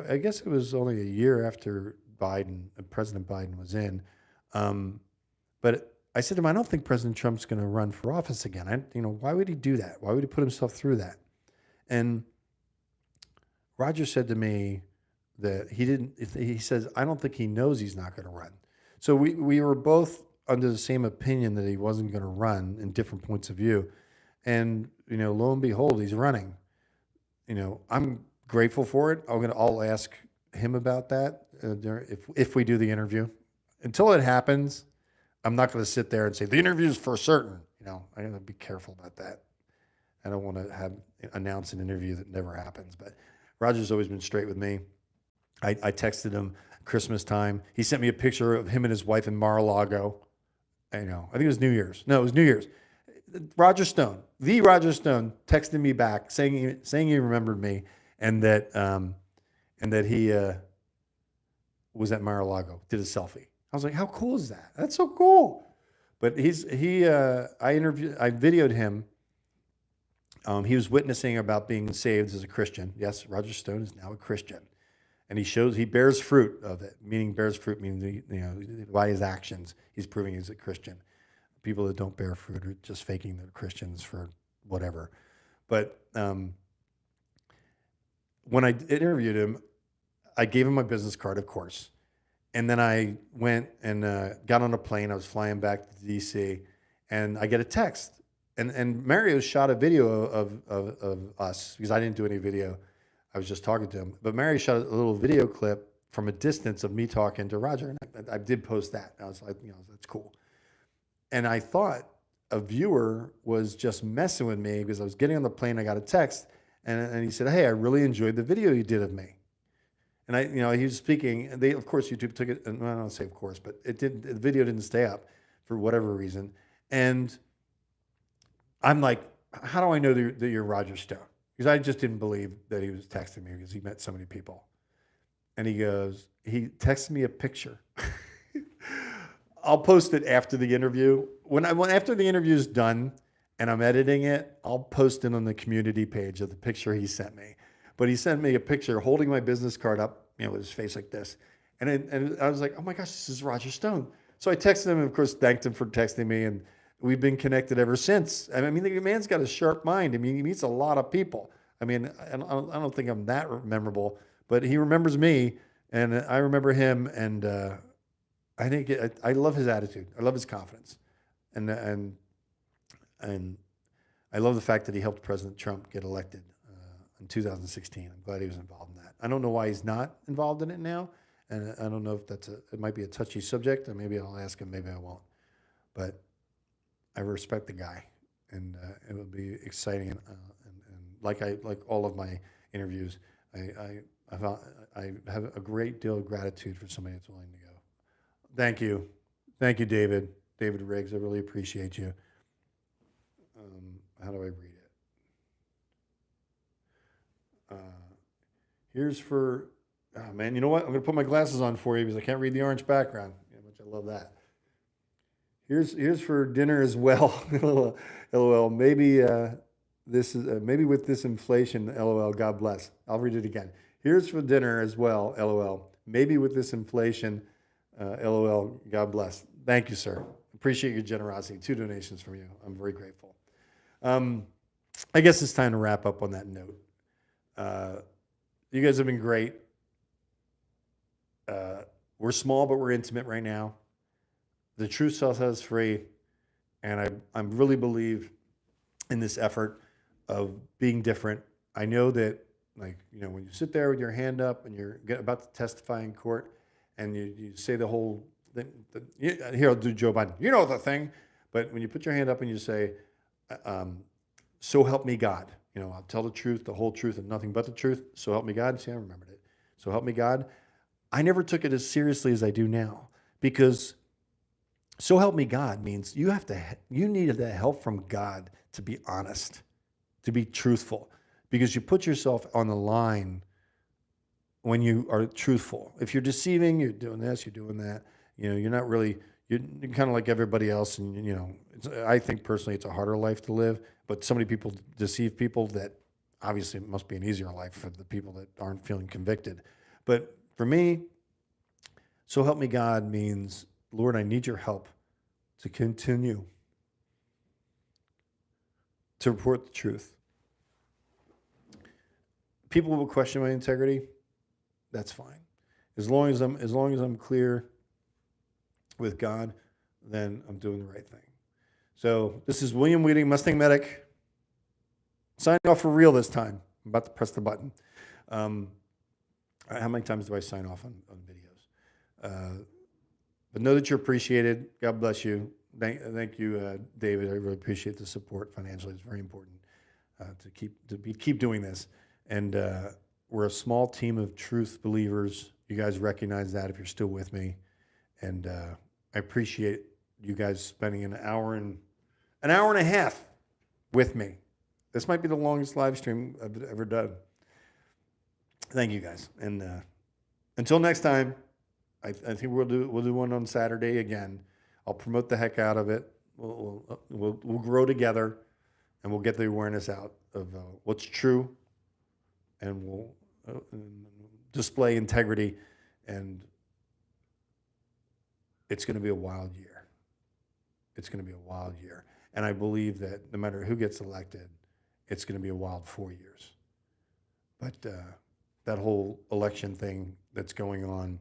[SPEAKER 1] I guess it was only a year after President Biden was in. But I said to him, I don't think President Trump's going to run for office again. Why would he do that? Why would he put himself through that? And Roger said to me that he says, I don't think he knows he's not going to run. So we were both under the same opinion that he wasn't going to run in different points of view. And, you know, lo and behold, he's running. You know, I'm grateful for it. I'll ask him about that if we do the interview. Until it happens, I'm not going to sit there and say the interview is for certain. You know, I got to be careful about that. I don't want to announce an interview that never happens. But Roger's always been straight with me. I texted him Christmas time. He sent me a picture of him and his wife in Mar-a-Lago. I think it was New Year's. No, it was New Year's. Roger Stone, the Roger Stone, texted me back saying he remembered me and that he was at Mar-a-Lago, did a selfie. I was like, how cool is that? That's so cool. But I videoed him. He was witnessing about being saved as a Christian. Yes, Roger Stone is now a Christian. And he bears fruit of it, meaning by his actions, he's proving he's a Christian. People that don't bear fruit are just faking they're Christians for whatever. But when I interviewed him, I gave him my business card, of course. And then I went and got on a plane. I was flying back to D.C. and I get a text. And Mario shot a video of us because I didn't do any video. I was just talking to him. But Mario shot a little video clip from a distance of me talking to Roger. And I did post that. I was like, that's cool. And I thought a viewer was just messing with me because I was getting on the plane. I got a text. And he said, hey, I really enjoyed the video you did of me. And he was speaking, and of course, YouTube took it, and I don't say of course, but the video didn't stay up for whatever reason. And I'm like, how do I know that you're Roger Stone? Because I just didn't believe that he was texting me because he met so many people. and he texted me a picture. I'll post it after the interview. After the interview is done and I'm editing it, I'll post it on the community page of the picture he sent me. But he sent me a picture holding my business card up, with his face like this. And I was like, oh my gosh, this is Roger Stone. So I texted him and of course thanked him for texting me, and we've been connected ever since. I mean, the man's got a sharp mind. I mean, he meets a lot of people. I mean, I don't think I'm that memorable, but he remembers me and I remember him, and I love his attitude. I love his confidence, and I love the fact that he helped President Trump get elected in 2016. I'm glad he was involved in that. I don't know why he's not involved in it now, and I don't know if it might be a touchy subject, and maybe I'll ask him, maybe I won't. But I respect the guy, and it would be exciting. And like all of my interviews, I have a great deal of gratitude for somebody that's willing to go. Thank you, David Riggs. I really appreciate you. How do I read it? Here's for, oh man, you know what? I'm going to put my glasses on for you because I can't read the orange background, which I love that. Here's for dinner as well. LOL. Maybe maybe with this inflation. LOL. God bless. I'll read it again. Here's for dinner as well. LOL. Maybe with this inflation. LOL. God bless. Thank you, sir. Appreciate your generosity. 2 donations from you. I'm very grateful. I guess it's time to wrap up on that note. You guys have been great. We're small, but we're intimate right now. The truth sets us free, and I really believe in this effort of being different. I know that, when you sit there with your hand up and you're about to testify in court, and you say the whole thing, here I'll do Joe Biden. You know the thing, but when you put your hand up and you say, "So help me God," I'll tell the truth, the whole truth, and nothing but the truth. So help me God. See, I remembered it. So help me God. I never took it as seriously as I do now, because so help me God means you needed that help from God to be honest, to be truthful, because you put yourself on the line when you are truthful. If you're deceiving, you're doing this, you're doing that. You're not really. You're kind of like everybody else, and I think personally it's a harder life to live. But so many people deceive people that obviously it must be an easier life for the people that aren't feeling convicted. But for me, so help me God means, Lord, I need your help to continue to report the truth. People will question my integrity. That's fine, as long as I'm clear with God, then I'm doing the right thing. So this is William Wieting, MustangMedic, signing off for real this time. I'm about to press the button. How many times do I sign off on videos? But know that you're appreciated. God bless you. Thank you, David. I really appreciate the support financially. It's very important to keep doing this. And we're a small team of truth believers. You guys recognize that if you're still with me. And I appreciate you guys spending an hour and a half with me. This might be the longest live stream I've ever done. Thank you guys. And until next time, I think we'll do one on Saturday again. I'll promote the heck out of it. We'll grow together, and we'll get the awareness out of what's true, and we'll display integrity. And it's going to be a wild year. It's going to be a wild year. And I believe that no matter who gets elected, it's going to be a wild 4 years. But that whole election thing that's going on,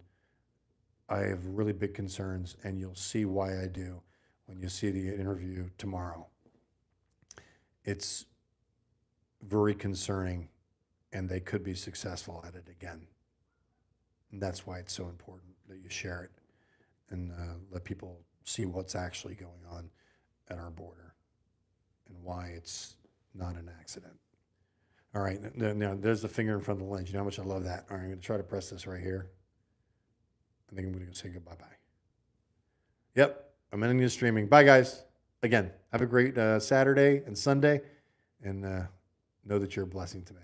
[SPEAKER 1] I have really big concerns, and you'll see why I do when you see the interview tomorrow. It's very concerning, and they could be successful at it again. And that's why it's so important that you share it and let people see what's actually going on at our border and why it's not an accident. All right, now there's the finger in front of the lens. You know how much I love that. All right, I'm going to try to press this right here. I think I'm going to say goodbye-bye. Yep, I'm ending the streaming. Bye, guys. Again, have a great Saturday and Sunday, and know that you're a blessing to me.